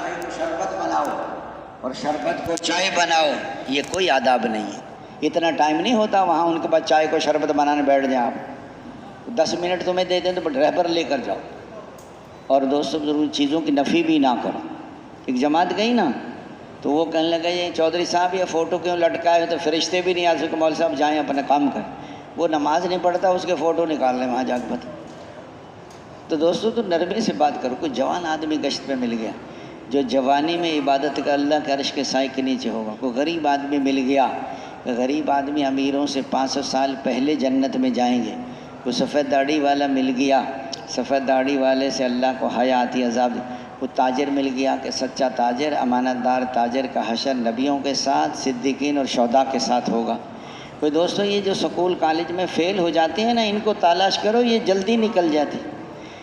چائے کو شربت بناؤ اور شربت کو چائے بناؤ، یہ کوئی آداب نہیں ہے۔ اتنا ٹائم نہیں ہوتا وہاں ان کے پاس چائے کو شربت بنانے بیٹھ جائیں آپ، 10 منٹ تمہیں دے دیں تو رہبر لے کر جاؤ۔ اور دوستوں ضرور چیزوں کی نفی بھی نہ کرو۔ ایک جماعت گئی نا تو وہ کہنے لگا یہ چودھری صاحب یہ فوٹو کیوں لٹکائے، تو فرشتے بھی نہیں آ سکے، مولوی صاحب جائیں اپنا کام کریں۔ وہ نماز نہیں پڑھتا، اس کے فوٹو نکال لیں وہاں جا کے بتا۔ تو دوستوں تو نرمی سے بات کرو۔ کوئی جوان آدمی گشت پہ مل گیا جو جوانی میں عبادت کا اللہ کے عرش کے سائے کے نیچے ہوگا، کوئی غریب آدمی مل گیا، غریب آدمی امیروں سے 500 سال پہلے جنت میں جائیں گے، کوئی سفید داڑھی والا مل گیا، سفید داڑھی والے سے اللہ کو حیاتی عذاب، کوئی تاجر مل گیا کہ سچا تاجر امانت دار تاجر کا حشر نبیوں کے ساتھ صدیقین اور شہداء کے ساتھ ہوگا۔ کوئی دوستوں یہ جو سکول کالج میں فیل ہو جاتے ہیں نا، ان کو تلاش کرو، یہ جلدی نکل جاتی۔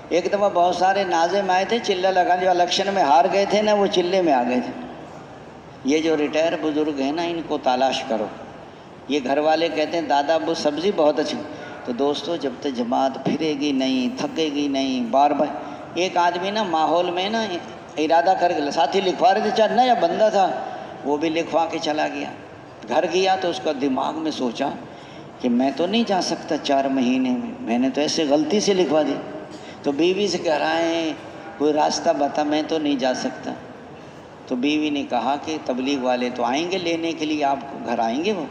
ایک دفعہ بہت سارے ناظم آئے تھے چلہ لگا، جو الیکشن میں ہار گئے تھے نا وہ چلے میں آ گئے تھے۔ یہ جو ریٹائر بزرگ ہیں نا ان کو تلاش کرو۔ یہ گھر والے کہتے ہیں دادا ابو سبزی بہت اچھی، تو دوستو جب تک جماعت پھرے گی نہیں، تھکے گی نہیں، بار بار ایک آدمی نا ماحول میں نا ارادہ کر کے ساتھی لکھوا رہے تھے، چاہے نیا بندہ تھا وہ بھی لکھوا کے چلا گیا۔ گھر گیا تو اس کا دماغ میں سوچا کہ میں تو نہیں جا سکتا 4 مہینے میں نے تو ایسے غلطی سے لکھوا دی۔ تو بیوی سے کہہ رہا ہے کوئی راستہ بتا، میں تو نہیں جا سکتا۔ تو بیوی نے کہا کہ تبلیغ والے تو آئیں گے لینے کے لیے آپ کو، گھر آئیں گے وہ،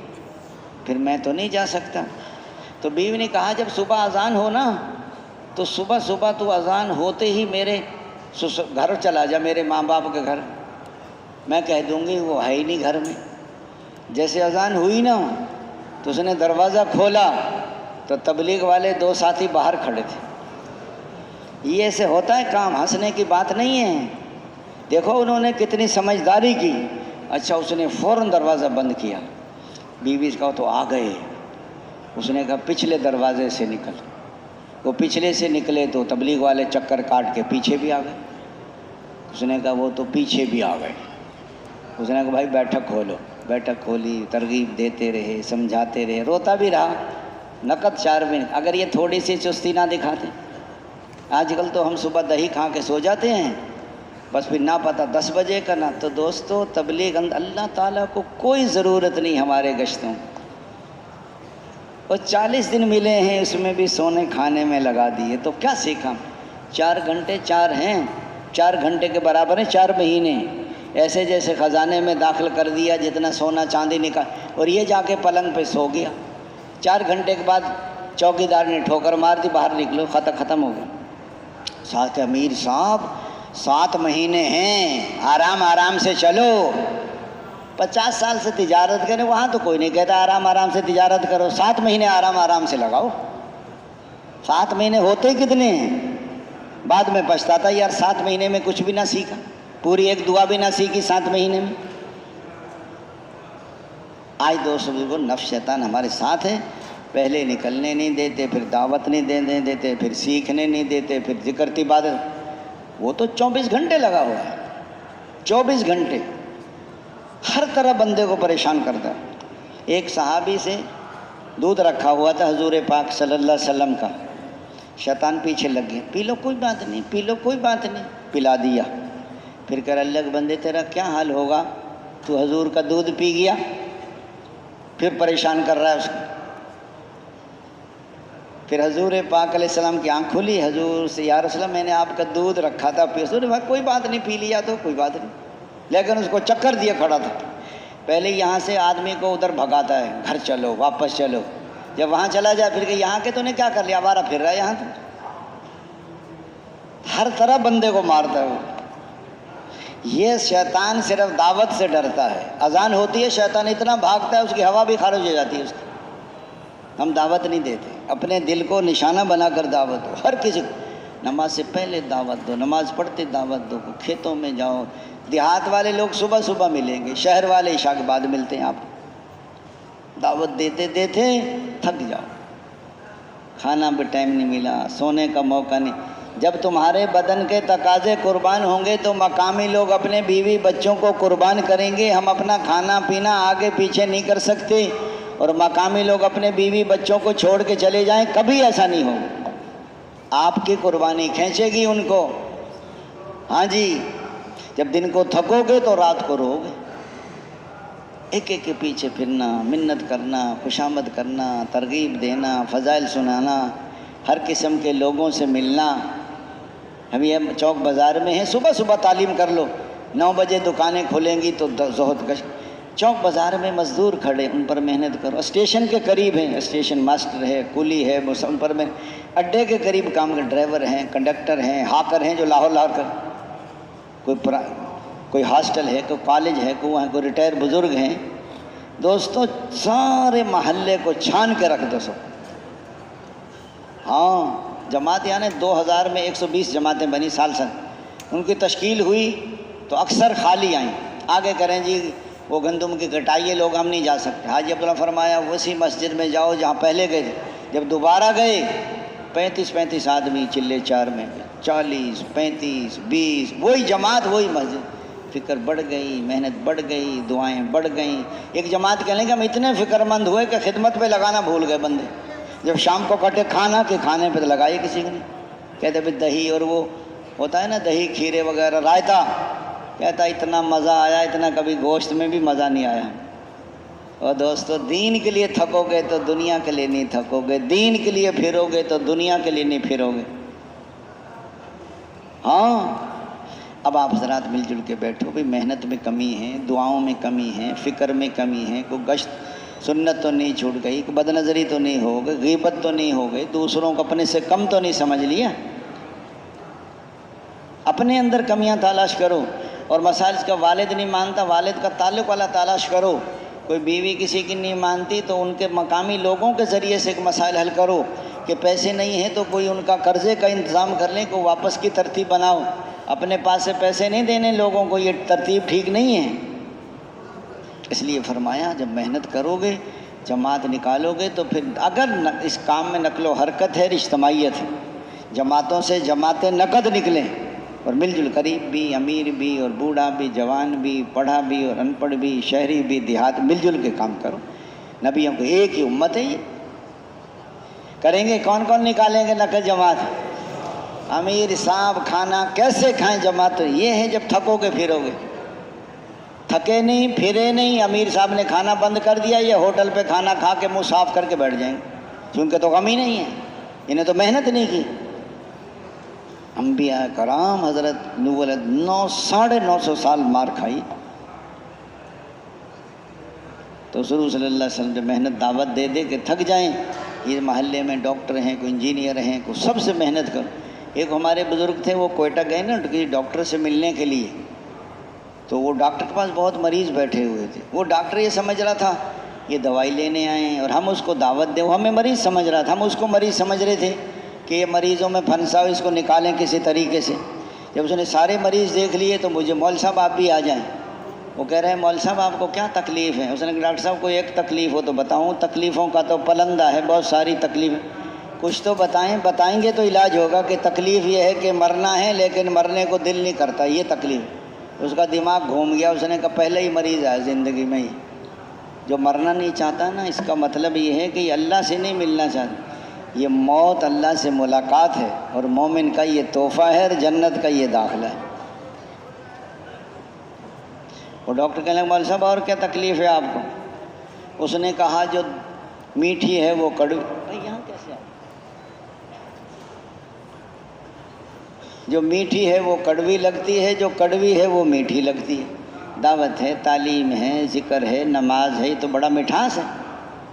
پھر میں تو نہیں جا سکتا۔ تو بیوی نے کہا جب صبح اذان ہو نا تو صبح صبح تو اذان ہوتے ہی میرے گھر چلا جا، میرے ماں باپ کے گھر، میں کہہ دوں گی وہ ہے ہی نہیں گھر میں۔ جیسے اذان ہوئی نا تو اس نے دروازہ کھولا تو تبلیغ والے 2 ساتھی باہر کھڑے تھے۔ یہ ایسے ہوتا ہے کام، ہنسنے کی بات نہیں ہے۔ دیکھو انہوں نے کتنی سمجھداری کی۔ اچھا اس نے فوراً دروازہ بند کیا۔ بیوی سے کہا تو آ گئے، اس نے کہا پچھلے دروازے سے نکل۔ وہ پچھلے سے نکلے تو تبلیغ والے چکر کاٹ کے پیچھے بھی آ گئے۔ اس نے کہا وہ تو پیچھے بھی آ گئے۔ اس نے کہا بھائی بیٹھک کھولو۔ بیٹھک کھولی، ترغیب دیتے رہے، سمجھاتے رہے، روتا بھی رہا۔ نقد 4 منٹ، اگر یہ تھوڑی سی چستی نہ دکھاتے۔ آج کل تو ہم صبح دہی کھا کے سو جاتے ہیں، بس پھر نہ پتہ 10 بجے کا نا۔ تو دوستو تبلیغ اللہ تعالیٰ کو کوئی ضرورت نہیں ہمارے گشتوں، اور 40 دن ملے ہیں اس میں بھی سونے کھانے میں لگا دیے، تو کیا سیکھا؟ 4 گھنٹے 4 ہیں، 4 گھنٹے کے برابر ہیں 4 مہینے، ایسے جیسے خزانے میں داخل کر دیا جتنا سونا چاندی نکال، اور یہ جا کے پلنگ پہ سو گیا۔ 4 گھنٹے کے بعد چوکیدار نے ٹھوکر مار دی، باہر نکلو، ختم ہو گیا۔ ساتھ امیر صاحب 7 مہینے ہیں، آرام آرام سے چلو۔ 50 سال سے تجارت کریں، وہاں تو کوئی نہیں کہتا آرام آرام سے تجارت کرو، 7 مہینے آرام آرام سے لگاؤ۔ 7 مہینے ہوتے کتنے ہیں؟ بعد میں پچھتاتا یار 7 مہینے میں کچھ بھی نہ سیکھا، پوری ایک دعا بھی نہ سیکھی 7 مہینے میں۔ آج دوستوں کو نفس شیطان ہمارے ساتھ ہے، پہلے نکلنے نہیں دیتے، پھر دعوت نہیں دینے دیتے، پھر سیکھنے نہیں دیتے، پھر ذکر عبادت۔ وہ تو 24 گھنٹے لگا ہوا ہے، 24 گھنٹے ہر طرح بندے کو پریشان کرتا ہے۔ ایک صحابی سے دودھ رکھا ہوا تھا حضور پاک صلی اللہ علیہ وسلم کا، شیطان پیچھے لگ گیا، پی لو کوئی بات نہیں، پی لو کوئی بات نہیں، پلا دیا۔ پھر کہہ رہا اللہ کے بندے تیرا کیا حال ہوگا، تو حضور کا دودھ پی گیا، پھر پریشان کر رہا ہے اس کو۔ پھر حضور پاک علیہ السلام کی آنکھ کھلی، حضور سے یا رسول اللہ میں نے آپ کا دودھ رکھا تھا، حضور نے کوئی بات نہیں، پی لیا تو کوئی بات نہیں، لیکن اس کو چکر دیا کھڑا تھا۔ پہلے یہاں سے آدمی کو ادھر بھگاتا ہے، گھر چلو واپس چلو، جب وہاں چلا جائے پھر کہ یہاں کے تو نے کیا کر لیا، آوارہ پھر رہا ہے یہاں تو، ہر طرح بندے کو مارتا ہے وہ۔ یہ شیطان صرف دعوت سے ڈرتا ہے، اذان ہوتی ہے شیطان اتنا بھاگتا ہے اس کی ہوا بھی خارج ہو جاتی ہے اس کی۔ ہم دعوت نہیں دیتے، اپنے دل کو نشانہ بنا کر دعوت دو، ہر کسی کو نماز سے پہلے دعوت دو، نماز پڑھتے دعوت دو، کھیتوں میں جاؤ، دیہات والے لوگ صبح صبح ملیں گے، شہر والے عشاء کے بعد ملتے ہیں آپ کو۔ دعوت دیتے دیتے تھک جاؤ، کھانا بھی ٹائم نہیں ملا، سونے کا موقع نہیں۔ جب تمہارے بدن کے تقاضے قربان ہوں گے تو مقامی لوگ اپنے بیوی بچوں کو قربان کریں گے، ہم اپنا کھانا پینا آگے پیچھے نہیں کر سکتے، اور مقامی لوگ اپنے بیوی بچوں کو چھوڑ کے چلے جائیں، کبھی ایسا نہیں ہوگا۔ آپ کی قربانی کھینچے گی ان کو۔ ہاں جی، جب دن کو تھکو گے تو رات کو رو گے. ایک ایک کے پیچھے پھرنا، منت کرنا، خوشامد کرنا، ترغیب دینا، فضائل سنانا، ہر قسم کے لوگوں سے ملنا. ہم یہ چوک بازار میں ہیں، صبح صبح تعلیم کر لو، 9 بجے دکانیں کھلیں گی تو زہد کش. چوک بازار میں مزدور کھڑے، ان پر محنت کرو. اسٹیشن کے قریب ہیں، اسٹیشن ماسٹر ہے، کولی ہے، ان پر میں اڈے کے قریب کام کر، ڈرائیور ہیں، کنڈکٹر ہیں، ہاکر ہیں جو لاہور کر، کوئی ہاسٹل ہے، کوئی کالج ہے، کوئی ریٹائر بزرگ ہیں. دوستو سارے محلے کو چھان کے رکھ دو سب. ہاں جماعت یعنی 2000 میں 120 جماعتیں بنی سال. ان کی تشکیل ہوئی تو اکثر خالی آئیں. آگے کریں جی وہ گندم کی کٹائی، لوگ ہم نہیں جا سکتے. حاجی عبداللہ فرمایا اسی مسجد میں جاؤ جہاں پہلے گئے تھے. جب دوبارہ گئے 35 آدمی چلے 4 میں، 40 35 20، وہی جماعت وہی مسجد. فکر بڑھ گئی، محنت بڑھ گئی، دعائیں بڑھ گئیں. ایک جماعت کہنے کہ ہم اتنے فکر مند ہوئے کہ خدمت پہ لگانا بھول گئے بندے. جب شام کو کٹے کھانا کہ کھانے پہ تو لگائی کسی نے. کہتے پھر دہی اور وہ ہوتا ہے نا دہی کھیرے وغیرہ رائتا، کہتا اتنا مزہ آیا اتنا کبھی گوشت میں بھی مزہ نہیں آیا. اور دوستو دین کے لیے تھکو گے تو دنیا کے لیے نہیں تھکو گے، دین کے لیے پھرو گے تو دنیا کے لیے نہیں پھرو گے. ہاں اب آپ حضرات مل جل کے بیٹھو. بھی محنت میں کمی ہے، دعاؤں میں کمی ہے، فکر میں کمی ہے. کوئی گشت سنت تو نہیں چھوٹ گئی، کوئی بد نظری تو نہیں ہو گئی، غیبت تو نہیں ہو گئی، دوسروں کو اپنے سے کم تو نہیں سمجھ لیا. اپنے اندر کمیاں تلاش کرو. اور مسائل کا والد نہیں مانتا، والد کا تعلق والا تلاش کرو. کوئی بیوی کسی کی نہیں مانتی تو ان کے مقامی لوگوں کے ذریعے سے ایک مسائل حل کرو. کہ پیسے نہیں ہیں تو کوئی ان کا قرضے کا انتظام کر لیں، کو واپس کی ترتیب بناؤ. اپنے پاس سے پیسے نہیں دینے لوگوں کو، یہ ترتیب ٹھیک نہیں ہے. اس لیے فرمایا جب محنت کرو گے، جماعت نکالو گے تو پھر اگر اس کام میں نقل و حرکت ہے، اجتماعیت ہے، جماعتوں سے جماعتیں نقد نکلیں اور مل جل قریب بھی، امیر بھی اور بوڑھا بھی، جوان بھی، پڑھا بھی اور ان پڑھ بھی، شہری بھی، دیہات، مل جل کے کام کرو. نبیوں کو ایک ہی امت ہے، یہ کریں گے. کون کون نکالیں گے نقد جماعت؟ امیر صاحب. کھانا کیسے کھائیں جماعت؟ یہ ہے جب تھکو گے پھرو گے. تھکے نہیں پھرے نہیں، امیر صاحب نے کھانا بند کر دیا، یہ ہوٹل پہ کھانا کھا کے منہ صاف کر کے بیٹھ جائیں گے، کیونکہ تو غم ہی نہیں ہے، انہیں تو محنت نہیں کی. انبیاء کرام حضرت نوح علیہ 900 سال مار کھائی تو حضور صلی اللہ علیہ وسلم جو محنت دعوت دے دے کہ تھک جائیں. یہ محلے میں ڈاکٹر ہیں، کوئی انجینئر ہیں، کوئی سب سے محنت کرو. ایک ہمارے بزرگ تھے، وہ کوئٹہ گئے نا کسی ڈاکٹر سے ملنے کے لیے، تو وہ ڈاکٹر کے پاس بہت مریض بیٹھے ہوئے تھے. وہ ڈاکٹر یہ سمجھ رہا تھا یہ دوائی لینے آئے ہیں اور ہم اس کو دعوت دیں. وہ ہمیں مریض سمجھ رہا تھا، ہم اس کو مریض سمجھ رہے تھے کہ یہ مریضوں میں پھنسا ہو، اس کو نکالیں کسی طریقے سے. جب اس نے سارے مریض دیکھ لیے تو مجھے مول صاحب آپ بھی آ جائیں. وہ کہہ رہے ہیں مول صاحب آپ کو کیا تکلیف ہے؟ اس نے کہا ڈاکٹر صاحب کوئی ایک تکلیف ہو تو بتاؤں. تکلیفوں کا تو پلندہ ہے، بہت ساری تکلیف، کچھ تو بتائیں گے تو علاج ہوگا. کہ تکلیف یہ ہے کہ مرنا ہے لیکن مرنے کو دل نہیں کرتا، یہ تکلیف. اس کا دماغ گھوم گیا. اس نے کہا پہلے ہی مریض ہے زندگی میں ہی، جو مرنا نہیں چاہتا نا، اس کا مطلب یہ ہے کہ یہ اللہ سے نہیں ملنا چاہتا. یہ موت اللہ سے ملاقات ہے، اور مومن کا یہ تحفہ ہے، اور جنت کا یہ داخلہ ہے. وہ ڈاکٹر کہنے لگا مول صاحب اور کیا تکلیف ہے آپ کو؟ اس نے کہا جو میٹھی ہے وہ کڑوی. یہاں کیسے آ؟ جو میٹھی ہے وہ کڑوی لگتی ہے، جو کڑوی ہے وہ میٹھی لگتی ہے. دعوت ہے، تعلیم ہے، ذکر ہے، نماز ہے، یہ تو بڑا مٹھاس ہے.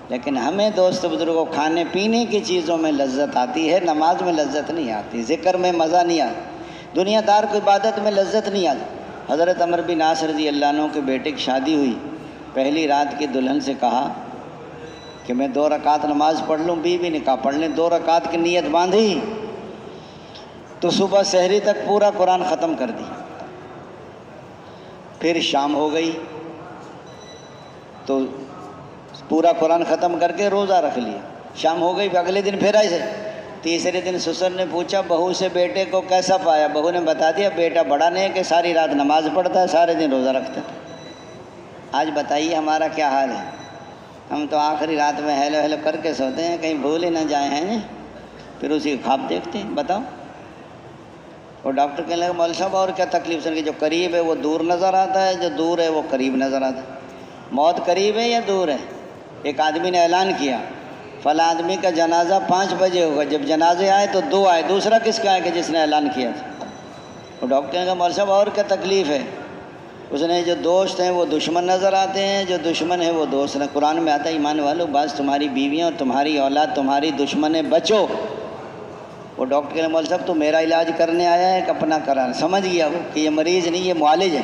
لیکن ہمیں دوست بزرگوں کھانے پینے کی چیزوں میں لذت آتی ہے، نماز میں لذت نہیں آتی، ذکر میں مزہ نہیں آتا، دنیا دار کو عبادت میں لذت نہیں آتی. حضرت عمر بن عاص رضی اللہ عنہ کے بیٹے کی شادی ہوئی. پہلی رات کی دلہن سے کہا کہ میں 2 رکعت نماز پڑھ لوں. بیوی نے کہا پڑھ لیں. 2 رکعت کی نیت باندھی تو صبح سحری تک پورا قرآن ختم کر دی. پھر شام ہو گئی تو پورا قرآن ختم کر کے روزہ رکھ لیا. شام ہو گئی، اگلے دن پھر ایسے. تیسرے دن سسر نے پوچھا بہو سے بیٹے کو کیسا پایا؟ بہو نے بتا دیا بیٹا بڑا نہیں کہ ساری رات نماز پڑھتا ہے، سارے دن روزہ رکھتا ہے. آج بتائیے ہمارا کیا حال ہے؟ ہم تو آخری رات میں ہیلو ہیلو کر کے سوتے ہیں، کہیں بھول ہی نہ جائیں ہیں، پھر اسی خواب دیکھتے ہیں. بتاؤ اور ڈاکٹر کہنے لگا مولوی صاحب اور کیا تکلیف سن کی جو قریب ہے وہ دور نظر آتا ہے، جو دور ہے وہ قریب نظر آتا ہے۔ موت قریب ہے یا دور ہے؟ ایک آدمی نے اعلان کیا فلاں آدمی کا جنازہ 5 بجے ہوگا، جب جنازے آئے تو 2 آئے، دوسرا کس کا ہے کہ جس نے اعلان کیا تھا؟ اور ڈاکٹر نے کہا مولوی صاحب اور کیا تکلیف ہے؟ اس نے جو دوست ہیں وہ دشمن نظر آتے ہیں، جو دشمن ہے وہ دوست ہیں۔ قرآن میں آتا ہے ایمان والو بعض تمہاری بیویاں اور تمہاری اولاد تمہاری دشمن ہے، بچو۔ وہ ڈاکٹر نے مولوی صاحب تو میرا علاج کرنے آیا ہے کہ اپنا کرانا؟ سمجھ گیا وہ کہ یہ مریض نہیں، یہ معالج ہے۔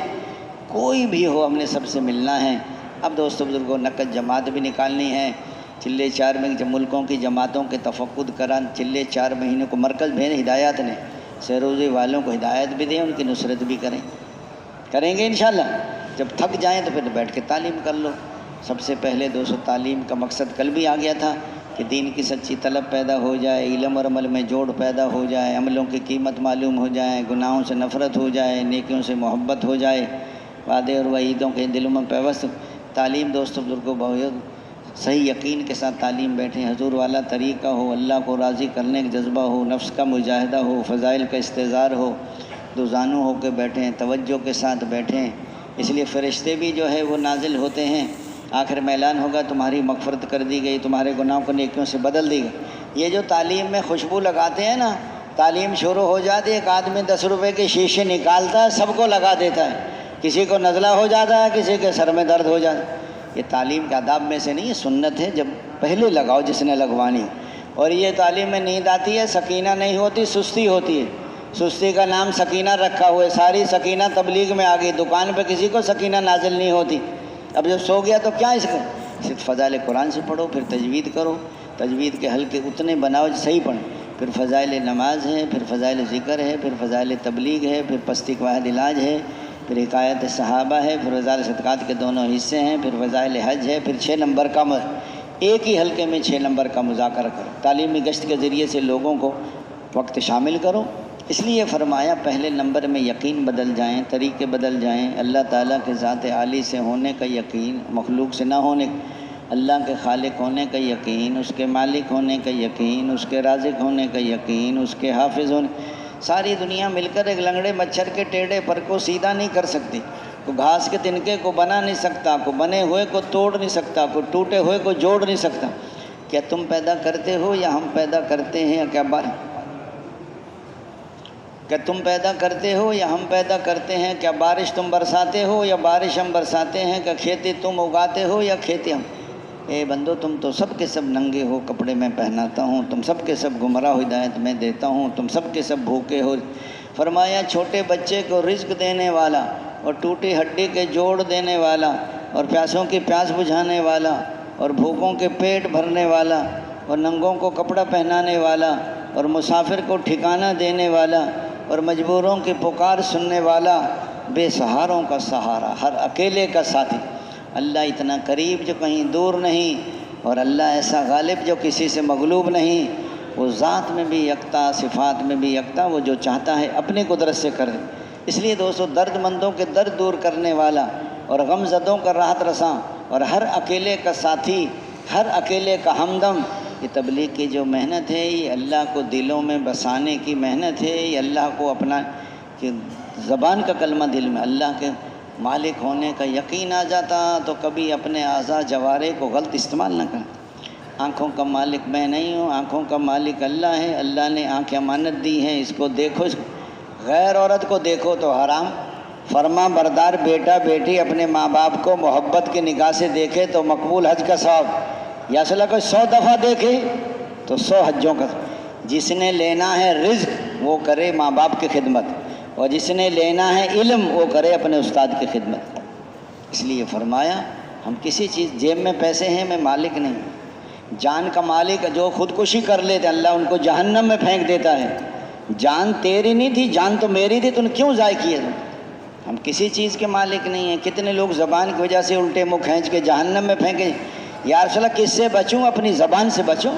کوئی بھی ہو ہم نے سب سے ملنا ہے۔ اب دوستوں بزرگوں نقد جماعت بھی نکالنی ہے، چلے 4 مہینے جب ملکوں کی جماعتوں کے تفقد کران، چلے 4 مہینوں کو مرکز بھیج ہدایات نے، سیروزی والوں کو ہدایت بھی دیں، ان کی نصرت بھی کریں گے انشاءاللہ۔ جب تھک جائیں تو پھر بیٹھ کے تعلیم کر لو۔ سب سے پہلے دوستو تعلیم کا مقصد کل بھی آ گیا تھا کہ دین کی سچی طلب پیدا ہو جائے، علم اور عمل میں جوڑ پیدا ہو جائے، عملوں کی قیمت معلوم ہو جائے، گناہوں سے نفرت ہو جائے، نیکیوں سے محبت ہو جائے، وعدے اور وعیدوں کے دلوں میں پیوست۔ تعلیم دوستوں بزرگوں بہت صحیح یقین کے ساتھ تعلیم بیٹھیں، حضور والا طریقہ ہو، اللہ کو راضی کرنے کا جذبہ ہو، نفس کا مجاہدہ ہو، فضائل کا استحضار ہو، دو زانو ہو کے بیٹھیں، توجہ کے ساتھ بیٹھیں۔ اس لیے فرشتے بھی جو ہے وہ نازل ہوتے ہیں، آخر میں اعلان ہوگا تمہاری مغفرت کر دی گئی، تمہارے گناہوں کو نیکیوں سے بدل دی گئی۔ یہ جو تعلیم میں خوشبو لگاتے ہیں نا، تعلیم شروع ہو جاتی ہے، ایک آدمی 10 روپے کے شیشے نکالتا ہے، سب کو لگا دیتا ہے، کسی کو نزلہ ہو جاتا ہے، کسی کے سر میں درد ہو جاتا ہے۔ یہ تعلیم کے آداب میں سے نہیں، یہ سنت ہے، جب پہلے لگاؤ جس نے لگوانی۔ اور یہ تعلیم میں نیند آتی ہے، سکینہ نہیں ہوتی، سستی ہوتی ہے۔ سستی کا نام سکینہ رکھا ہوا ہے، ساری سکینہ تبلیغ میں آ گئی، دکان پہ کسی کو سکینہ نازل نہیں ہوتی۔ اب جب سو گیا تو کیا اس کا؟ صرف فضائل قرآن سے پڑھو، پھر تجوید کرو، تجوید کے حلقے اتنے بناؤ صحیح پڑھیں، پھر فضائل نماز ہے، پھر فضائل ذکر ہے، پھر فضائل تبلیغ ہے، پھر پستی کا واحد علاج ہے، پھر حکایت صحابہ ہے، پھر فضائل صدقات کے دونوں حصے ہیں، پھر فضائل حج ہے، پھر 6 نمبر کا ایک ہی حلقے میں 6 نمبر کا مذاکرہ کرو، تعلیمی گشت کے ذریعے سے لوگوں کو وقت شامل کرو۔ اس لیے فرمایا پہلے نمبر میں یقین بدل جائیں، طریقے بدل جائیں، اللہ تعالیٰ کے ذات عالی سے ہونے کا یقین، مخلوق سے نہ ہونے، اللہ کے خالق ہونے کا یقین، اس کے مالک ہونے کا یقین، اس کے رازق ہونے کا یقین، اس کے حافظ ہونے۔ ساری دنیا مل کر ایک لنگڑے مچھر کے ٹیڑھے پر کو سیدھا نہیں کر سکتی، کوئی گھاس کے تنکے کو بنا نہیں سکتا، کوئی بنے ہوئے کو توڑ نہیں سکتا، کوئی ٹوٹے ہوئے کو جوڑ نہیں سکتا۔ کیا تم پیدا کرتے ہو یا ہم پیدا کرتے ہیں؟ کیا تم پیدا کرتے ہو یا ہم پیدا کرتے ہیں؟ کیا بارش تم برساتے ہو یا بارش ہم برساتے ہیں؟ کیا کھیتی تم اگاتے ہو یا کھیتی ہم؟ اے بندو تم تو سب کے سب ننگے ہو، کپڑے میں پہناتا ہوں، تم سب کے سب گمراہ ہدایت میں دیتا ہوں، تم سب کے سب بھوکے ہو۔ فرمایا چھوٹے بچے کو رزق دینے والا، اور ٹوٹی ہڈی کے جوڑ دینے والا، اور پیاسوں کی پیاس بجھانے والا، اور بھوکوں کے پیٹ بھرنے والا، اور ننگوں کو کپڑا پہنانے والا، اور مسافر کو ٹھکانہ دینے والا، اور مجبوروں کی پکار سننے والا، بے سہاروں کا سہارا، ہر اکیلے کا ساتھی۔ اللہ اتنا قریب جو کہیں دور نہیں، اور اللہ ایسا غالب جو کسی سے مغلوب نہیں۔ وہ ذات میں بھی یکتا، صفات میں بھی یکتا، وہ جو چاہتا ہے اپنی قدرت سے کرے۔ اس لیے دوستو درد مندوں کے درد دور کرنے والا، اور غم زدوں کا راحت رساں، اور ہر اکیلے کا ساتھی، ہر اکیلے کا ہمدم۔ یہ تبلیغ کی جو محنت ہے، یہ اللہ کو دلوں میں بسانے کی محنت ہے، یہ اللہ کو اپنا کہ زبان کا کلمہ دل میں اللہ کے مالک ہونے کا یقین آ جاتا تو کبھی اپنے اعضاء جوارے کو غلط استعمال نہ کرتا۔ آنکھوں کا مالک میں نہیں ہوں، آنکھوں کا مالک اللہ ہے، اللہ نے آنکھیں امانت دی ہیں، اس کو دیکھو، اس کو غیر عورت کو دیکھو تو حرام۔ فرما بردار بیٹا بیٹی اپنے ماں باپ کو محبت کی نگاہ سے دیکھے تو مقبول حج کا ثواب، یا صلی اللہ کو 100 دفعہ دیکھے تو 100 حجوں کا۔ جس نے لینا ہے رزق وہ کرے ماں باپ کی خدمت، اور جس نے لینا ہے علم وہ کرے اپنے استاد کی خدمت۔ اس لیے فرمایا ہم کسی چیز، جیب میں پیسے ہیں میں مالک نہیں، جان کا مالک جو خودکشی کر لیتے اللہ ان کو جہنم میں پھینک دیتا ہے۔ جان تیری نہیں تھی، جان تو میری تھی، تو نے کیوں ضائع کیے؟ ہم کسی چیز کے مالک نہیں ہیں۔ کتنے لوگ زبان کی وجہ سے الٹے منہ کھینچ کے جہنم میں پھینکے۔ یا رسول اللہ کس سے بچوں؟ اپنی زبان سے بچوں۔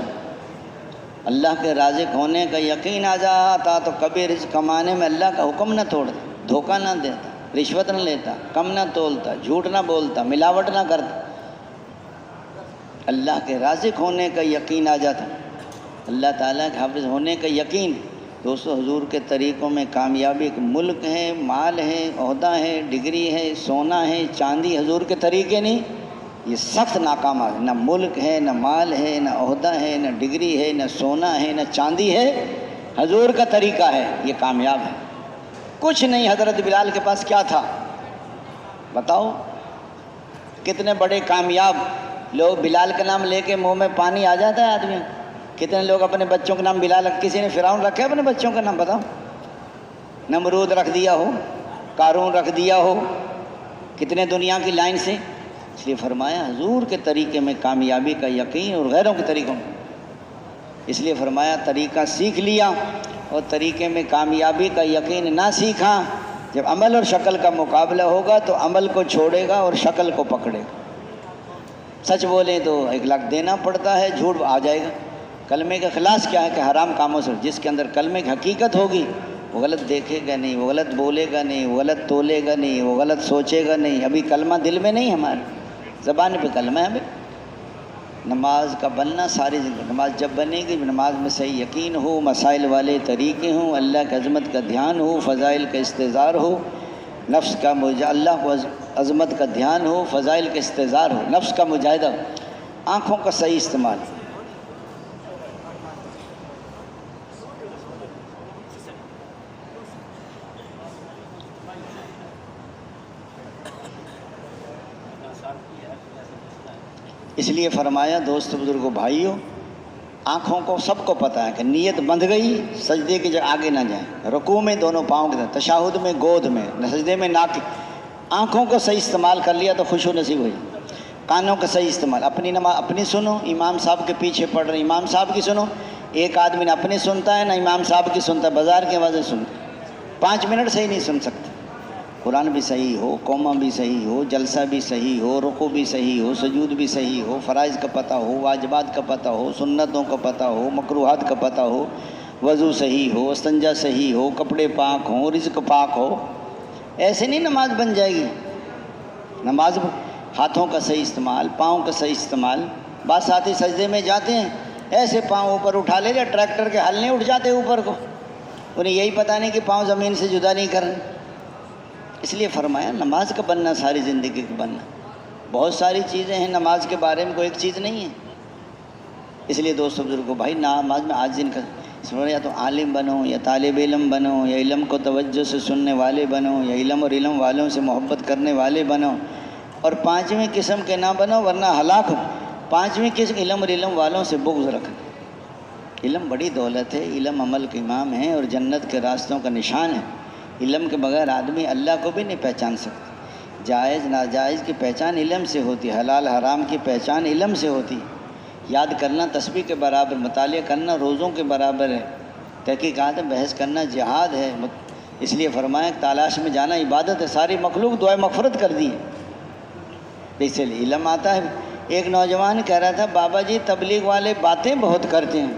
اللہ کے رازق ہونے کا یقین آ جاتا تو کبھی رزق کمانے میں اللہ کا حکم نہ توڑتا، دھوکہ نہ دیتا، رشوت نہ لیتا، کم نہ تولتا، جھوٹ نہ بولتا، ملاوٹ نہ کرتا۔ اللہ کے رازق ہونے کا یقین آ جاتا، اللہ تعالیٰ کے حافظ ہونے کا یقین۔ دوستو حضور کے طریقوں میں کامیابی ایک ملک ہے، مال ہے، عہدہ ہے، ڈگری ہے، سونا ہے، چاندی، حضور کے طریقے نہیں، یہ سخت ناکام ہے۔ نہ ملک ہے، نہ مال ہے، نہ عہدہ ہے، نہ ڈگری ہے، نہ سونا ہے، نہ چاندی ہے، حضور کا طریقہ ہے، یہ کامیاب ہے۔ کچھ نہیں۔ حضرت بلال کے پاس کیا تھا بتاؤ؟ کتنے بڑے کامیاب لوگ بلال کا نام لے کے منہ میں پانی آ جاتا ہے آدمی۔ کتنے لوگ اپنے بچوں کا نام بلال، کسی نے فرعون رکھا ہے اپنے بچوں کا نام؟ بتاؤ۔ نمرود رکھ دیا ہو، قارون رکھ دیا ہو، کتنے دنیا کی لائن سے۔ اس لیے فرمایا حضور کے طریقے میں کامیابی کا یقین اور غیروں کے طریقوں میں، اس لیے فرمایا طریقہ سیکھ لیا اور طریقے میں کامیابی کا یقین نہ سیکھا۔ جب عمل اور شکل کا مقابلہ ہوگا تو عمل کو چھوڑے گا اور شکل کو پکڑے گا۔ سچ بولیں تو 1 لاکھ دینا پڑتا ہے، جھوٹ آ جائے گا۔ کلمے کا خلاص کیا ہے کہ حرام کاموں سے جس کے اندر کلمے کی حقیقت ہوگی وہ غلط دیکھے گا نہیں، وہ غلط بولے گا نہیں، وہ غلط تولے گا نہیں، وہ غلط سوچے گا نہیں۔ ابھی کلمہ دل میں نہیں، ہمارے زبان پہ کلمہ ہے۔ ہمیں نماز کا بننا ساری زندگی، نماز جب بنے گی نماز میں صحیح یقین ہو، مسائل والے طریقے ہوں، اللہ کی عظمت کا دھیان ہو، فضائل کا استحضار ہو، نفس کا اللہ کو عظمت کا دھیان ہو، فضائل کا استحضار ہو، نفس کا مجاہدہ ہو، آنکھوں کا صحیح استعمال۔ اس لیے فرمایا دوست بزرگوں بھائیوں، آنکھوں کو سب کو پتہ ہے کہ نیت بندھ گئی سجدے کی جگہ آگے نہ جائیں، رکوع میں دونوں پاؤں کے ساتھ، تشہد میں گود میں، سجدے میں ناک۔ آنکھوں کو صحیح استعمال کر لیا تو خوشو نصیب ہوئی۔ کانوں کا صحیح استعمال، اپنی نماز اپنی سنو، امام صاحب کے پیچھے پڑھ رہے امام صاحب کی سنو۔ ایک آدمی نہ اپنی سنتا ہے نہ امام صاحب کی سنتا ہے، بازار کی آوازیں سنتا ہے، 5 منٹ صحیح نہیں سن سکتے۔ قرآن بھی صحیح ہو، قومہ بھی صحیح ہو، جلسہ بھی صحیح ہو، رکوع بھی صحیح ہو، سجود بھی صحیح ہو، فرائض کا پتہ ہو، واجبات کا پتہ ہو، سنتوں کا پتہ ہو، مکروہات کا پتہ ہو، وضو صحیح ہو، استنجا صحیح ہو، کپڑے پاک ہوں، رزق پاک ہو، ایسے نہیں نماز بن جائے گی۔ نماز ہاتھوں کا صحیح استعمال، پاؤں کا صحیح استعمال۔ بعض ساتھی سجدے میں جاتے ہیں ایسے پاؤں اوپر اٹھا لے جا، ٹریکٹر کے ہل نہیں اٹھ جاتے اوپر کو، انہیں یہی پتہ نہیں کہ پاؤں زمین سے جدا نہیں کرنے۔ اس لیے فرمایا نماز کا بننا ساری زندگی کا بننا۔ بہت ساری چیزیں ہیں نماز کے بارے میں، کوئی ایک چیز نہیں ہے۔ اس لیے دوستو بزرگوں بھائی، نماز میں آج دن کا یا تو عالم بنو، یا طالب علم بنو، یا علم کو توجہ سے سننے والے بنو، یا علم اور علم والوں سے محبت کرنے والے بنو، اور 5ویں قسم کے نہ بنو ورنہ ہلاک ہو۔ 5ویں قسم علم اور علم والوں سے بغض رکھنا۔ علم بڑی دولت ہے، علم عمل کا امام ہے اور جنت کے راستوں کا نشان ہے۔ علم کے بغیر آدمی اللہ کو بھی نہیں پہچان سکتا۔ جائز ناجائز کی پہچان علم سے ہوتی ہے، حلال حرام کی پہچان علم سے ہوتی ہے۔ یاد کرنا تسبیح کے برابر، مطالعہ کرنا روزوں کے برابر ہے، تحقیقات میں بحث کرنا جہاد ہے۔ اس لیے فرمایا تلاش میں جانا عبادت ہے۔ ساری مخلوق دعائے مغفرت کر دی ہے، اس لیے علم آتا ہے۔ ایک نوجوان کہہ رہا تھا بابا جی تبلیغ والے باتیں بہت کرتے ہیں۔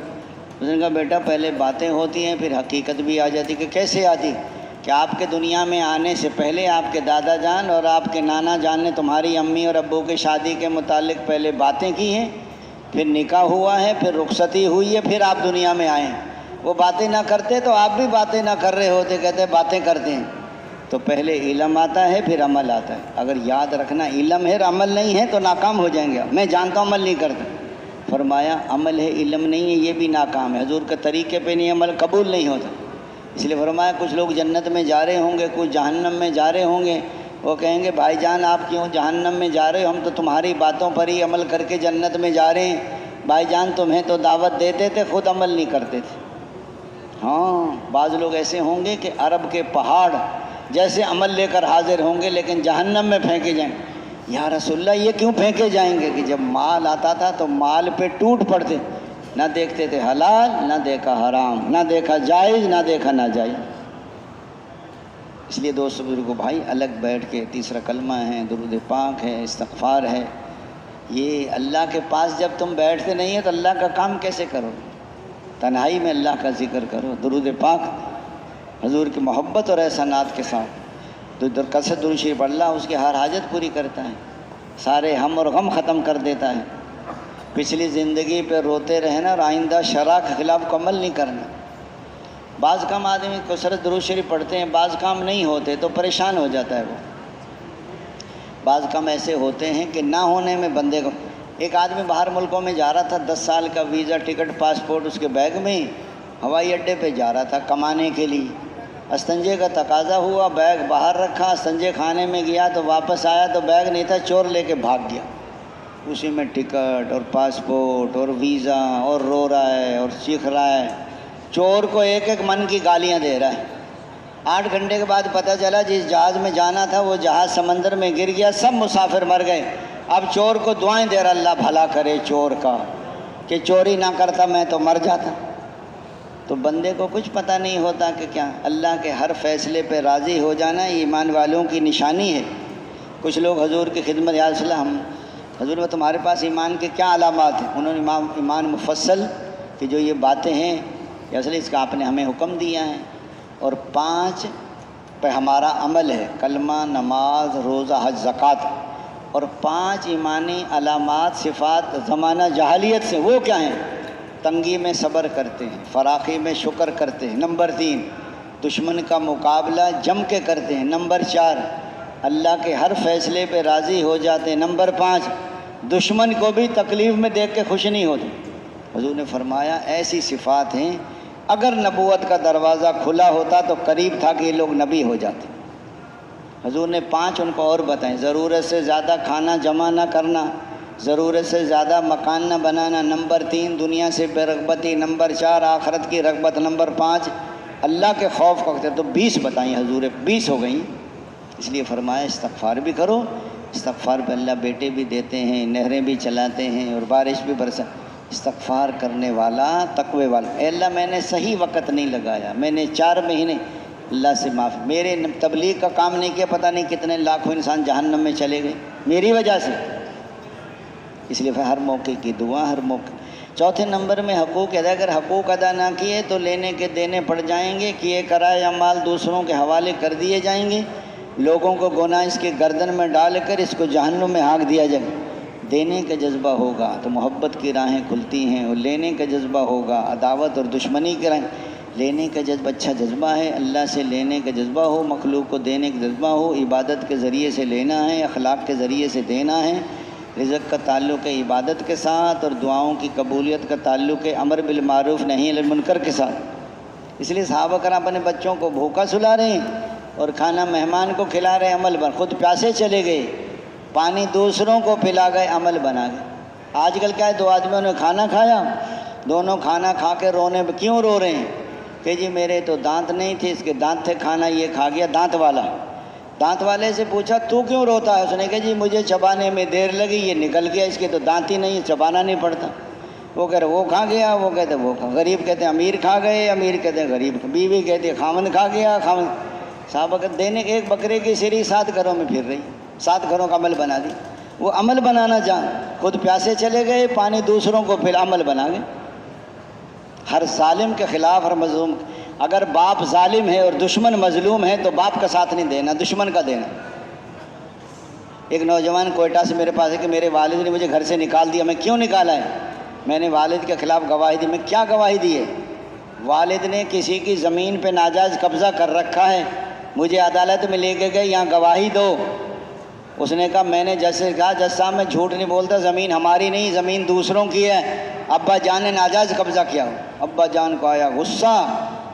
اس نے کہا بیٹا پہلے باتیں ہوتی ہیں پھر حقیقت بھی آ جاتی۔ کہ کیسے آتی؟ کہ آپ کے دنیا میں آنے سے پہلے آپ کے دادا جان اور آپ کے نانا جان نے تمہاری امی اور ابو کی شادی کے متعلق پہلے باتیں کی ہیں، پھر نکاح ہوا ہے، پھر رخصتی ہوئی ہے، پھر آپ دنیا میں آئے ہیں۔ وہ باتیں نہ کرتے تو آپ بھی باتیں نہ کر رہے ہوتے، کہتے باتیں کرتے ہیں۔ تو پہلے علم آتا ہے پھر عمل آتا ہے۔ اگر یاد رکھنا علم ہے اور عمل نہیں ہے تو ناکام ہو جائیں گے۔ میں جانتا ہوں عمل نہیں کرتا، فرمایا عمل ہے علم نہیں ہے، یہ بھی ناکام ہے۔ حضور کے طریقے پہ نہیں عمل قبول نہیں ہوتا۔ اس لیے فرمایا کچھ لوگ جنت میں جا رہے ہوں گے، کچھ جہنم میں جا رہے ہوں گے۔ وہ کہیں گے بھائی جان آپ کیوں جہنم میں جا رہے ہو؟ ہم تو تمہاری باتوں پر ہی عمل کر کے جنت میں جا رہے ہیں۔ بھائی جان تمہیں تو دعوت دیتے تھے، خود عمل نہیں کرتے تھے۔ ہاں بعض لوگ ایسے ہوں گے کہ عرب کے پہاڑ جیسے عمل لے کر حاضر ہوں گے لیکن جہنم میں پھینکے جائیں گے۔ یا رسول اللہ یہ کیوں پھینکے جائیں گے؟ کہ جب مال آتا تھا تو مال پہ ٹوٹ پڑتے، نہ دیکھتے تھے حلال، نہ دیکھا حرام، نہ دیکھا جائز، نہ دیکھا ناجائز۔ اس لیے دوست بزرگوں بھائی الگ بیٹھ کے تیسرا کلمہ ہے، درود پاک ہے، استغفار ہے۔ یہ اللہ کے پاس جب تم بیٹھتے نہیں ہیں تو اللہ کا کام کیسے کرو؟ تنہائی میں اللہ کا ذکر کرو، درود پاک، حضور کی محبت اور احسانات کے ساتھ کثرت درود شریف، اللہ اس کی ہر حاجت پوری کرتا ہے، سارے ہم اور غم ختم کر دیتا ہے۔ پچھلی زندگی پہ روتے رہنا اور آئندہ شرع کے خلاف کو عمل نہیں کرنا۔ بعض کام آدمی کثرت درود شریف پڑھتے ہیں، بعض کام نہیں ہوتے تو پریشان ہو جاتا ہے وہ. بعض کام ایسے ہوتے ہیں کہ نہ ہونے میں بندے کو. ایک آدمی باہر ملکوں میں جا رہا تھا، 10 سال کا ویزا، ٹکٹ، پاسپورٹ اس کے بیگ میں، ہوائی اڈے پہ جا رہا تھا کمانے کے لیے. استنجے کا تقاضا ہوا، بیگ باہر رکھا، استنجے خانے میں گیا تو واپس آیا تو بیگ نہیں تھا، چور لے کے بھاگ گیا. اسی میں ٹکٹ اور پاسپورٹ اور ویزا، اور رو رہا ہے اور چیخ رہا ہے. چور کو ایک ایک من کی گالیاں دے رہا ہے. 8 گھنٹے کے بعد پتہ چلا جس جہاز میں جانا تھا وہ جہاز سمندر میں گر گیا، سب مسافر مر گئے. اب چور کو دعائیں دے رہا، اللہ بھلا کرے چور کا، کہ چوری نہ کرتا میں تو مر جاتا. تو بندے کو کچھ پتہ نہیں ہوتا کہ کیا اللہ کے ہر فیصلے پہ راضی ہو جانا ایمان والوں کی نشانی ہے. کچھ لوگ حضور کی خدمت، یا رسول اللہ ہم حضور میں تمہارے پاس ایمان کے کیا علامات ہیں؟ انہوں نے ایمان مفصل کہ جو یہ باتیں ہیں یا رسول اس کا آپ نے ہمیں حکم دیا ہے، اور 5 پہ ہمارا عمل ہے، کلمہ، نماز، روزہ، حج، زکوٰۃ. اور 5 ایمانی علامات صفات زمانہ جاہلیت سے، وہ کیا ہیں؟ تنگی میں صبر کرتے ہیں، فراخی میں شکر کرتے ہیں. نمبر 3 دشمن کا مقابلہ جم کے کرتے ہیں. نمبر 4 اللہ کے ہر فیصلے پہ راضی ہو جاتے ہیں. نمبر 5 دشمن کو بھی تکلیف میں دیکھ کے خوش نہیں ہوتے. حضور نے فرمایا ایسی صفات ہیں، اگر نبوت کا دروازہ کھلا ہوتا تو قریب تھا کہ یہ لوگ نبی ہو جاتے. حضور نے 5 ان کو اور بتائیں. ضرورت سے زیادہ کھانا جمع نہ کرنا، ضرورت سے زیادہ مکان نہ بنانا. نمبر 3 دنیا سے بے رغبتی. نمبر 4 آخرت کی رغبت. نمبر 5 اللہ کے خوف کو رکھتے. تو 20 بتائیں حضور، 20 ہو گئیں. اس لیے فرمایا استغفار بھی کرو. استغفار پہ اللہ بیٹے بھی دیتے ہیں، نہریں بھی چلاتے ہیں اور بارش بھی برسا. استغفار کرنے والا تقوی والا. اے اللہ میں نے صحیح وقت نہیں لگایا، میں نے 4 مہینے، اللہ سے معافی، میرے تبلیغ کا کام نہیں کیا، پتہ نہیں کتنے لاکھوں انسان جہنم میں چلے گئے میری وجہ سے. اس لیے ہر موقع کی دعا، ہر موقع. 4 نمبر میں حقوق ادا. اگر حقوق ادا نہ کیے تو لینے کے دینے پڑ جائیں گے، کیے کرائے اعمال دوسروں کے حوالے کر دیے جائیں گے. لوگوں کو گناہ اس کے گردن میں ڈال کر اس کو جہنم میں ہانک دیا جائے. دینے کا جذبہ ہوگا تو محبت کی راہیں کھلتی ہیں، اور لینے کا جذبہ ہوگا عداوت اور دشمنی کی راہیں. لینے کا جذبہ اچھا جذبہ ہے، اللہ سے لینے کا جذبہ ہو، مخلوق کو دینے کا جذبہ ہو. عبادت کے ذریعے سے لینا ہے، اخلاق کے ذریعے سے دینا ہے. رزق کا تعلق ہے عبادت کے ساتھ، اور دعاؤں کی قبولیت کا تعلق ہے امر بالمعروف نہی عن المنکر کے ساتھ. اس لیے صحابہ کرام اپنے بچوں کو بھوکا سلا رہے ہیں اور کھانا مہمان کو کھلا رہے ہیں، عمل بن. خود پیاسے چلے گئے، پانی دوسروں کو پلا گئے، عمل بنا گئے. آج کل کیا ہے، 2 آدمیوں نے کھانا کھایا، دونوں کھانا کھا کے رونے پہ کیوں رو رہے ہیں کہ جی میرے تو دانت نہیں تھے، اس کے دانت تھے، کھانا یہ کھا گیا دانت والا. دانت والے سے پوچھا تو کیوں روتا ہے؟ اس نے کہا جی مجھے چبانے میں دیر لگی، یہ نکل گیا، اس کے تو دانت ہی نہیں، چبانا نہیں پڑتا. وہ کہہ رہے وہ کھا گیا، وہ کہتے وہ کھا. غریب کہتے ہیں امیر کھا گئے، امیر کہتے ہیں غریب. بیوی کہتے ہیں خاوند کھا گیا، خاوند. صحابہ کہ دینے کے 1 بکرے کی سری 7 گھروں میں پھر رہی، 7 گھروں کا عمل بنا دی. وہ عمل بنانا جان، خود پیاسے چلے گئے، پانی دوسروں کو پھر عمل بنا گئے. ہر ظالم کے خلاف، ہر مظلوم. اگر باپ ظالم ہے اور دشمن مظلوم ہے تو باپ کا ساتھ نہیں دینا، دشمن کا دینا. ایک نوجوان کوئٹہ سے میرے پاس ہے کہ میرے والد نے مجھے گھر سے نکال دیا. میں کیوں نکالا ہے؟ میں نے والد کے خلاف گواہی دی. میں کیا گواہی دی ہے؟ والد نے کسی کی زمین پہ ناجائز قبضہ کر رکھا ہے، مجھے عدالت میں لے کے گئے، یہاں گواہی دو. اس نے کہا میں نے جیسے کہا جج صاحب میں جھوٹ نہیں بولتا، زمین ہماری نہیں، زمین دوسروں کی ہے، ابا جان نے ناجائز قبضہ کیا. ابا جان کو آیا غصہ،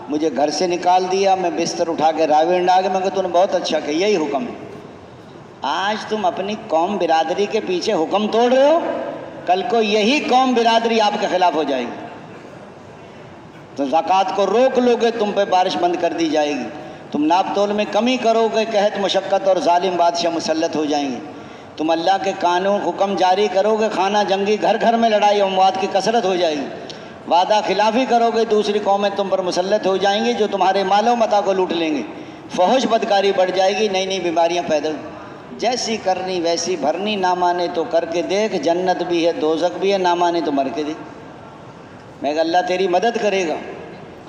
مجھے گھر سے نکال دیا. میں بستر اٹھا کے راوی ڈال کے میں کہا تو نے بہت اچھا کیا، یہی حکم ہے. آج تم اپنی قوم برادری کے پیچھے حکم توڑ رہے ہو، کل کو یہی قوم برادری آپ کے خلاف ہو جائے گی. تو زکوٰۃ کو روک لو گے، تم پہ بارش بند کر دی جائے گی. تم ناپ تول میں کمی کرو گے، قحط مشقت اور ظالم بادشاہ مسلط ہو جائیں گے. تم اللہ کے قانون حکم جاری کرو گے، خانہ جنگی، گھر گھر میں لڑائی اموات کی کثرت ہو جائے گی. وعدہ خلافی کرو گے، دوسری قومیں تم پر مسلط ہو جائیں گی جو تمہارے مال و متاع کو لوٹ لیں گے. فحش بدکاری بڑھ جائے گی، نئی نئی بیماریاں پیدا. جیسی کرنی ویسی بھرنی، نہ مانے تو کر کے دیکھ، جنت بھی ہے دوزخ بھی ہے، نہ مانے تو مر کے دیکھ. میں کہا اللہ تیری مدد کرے گا.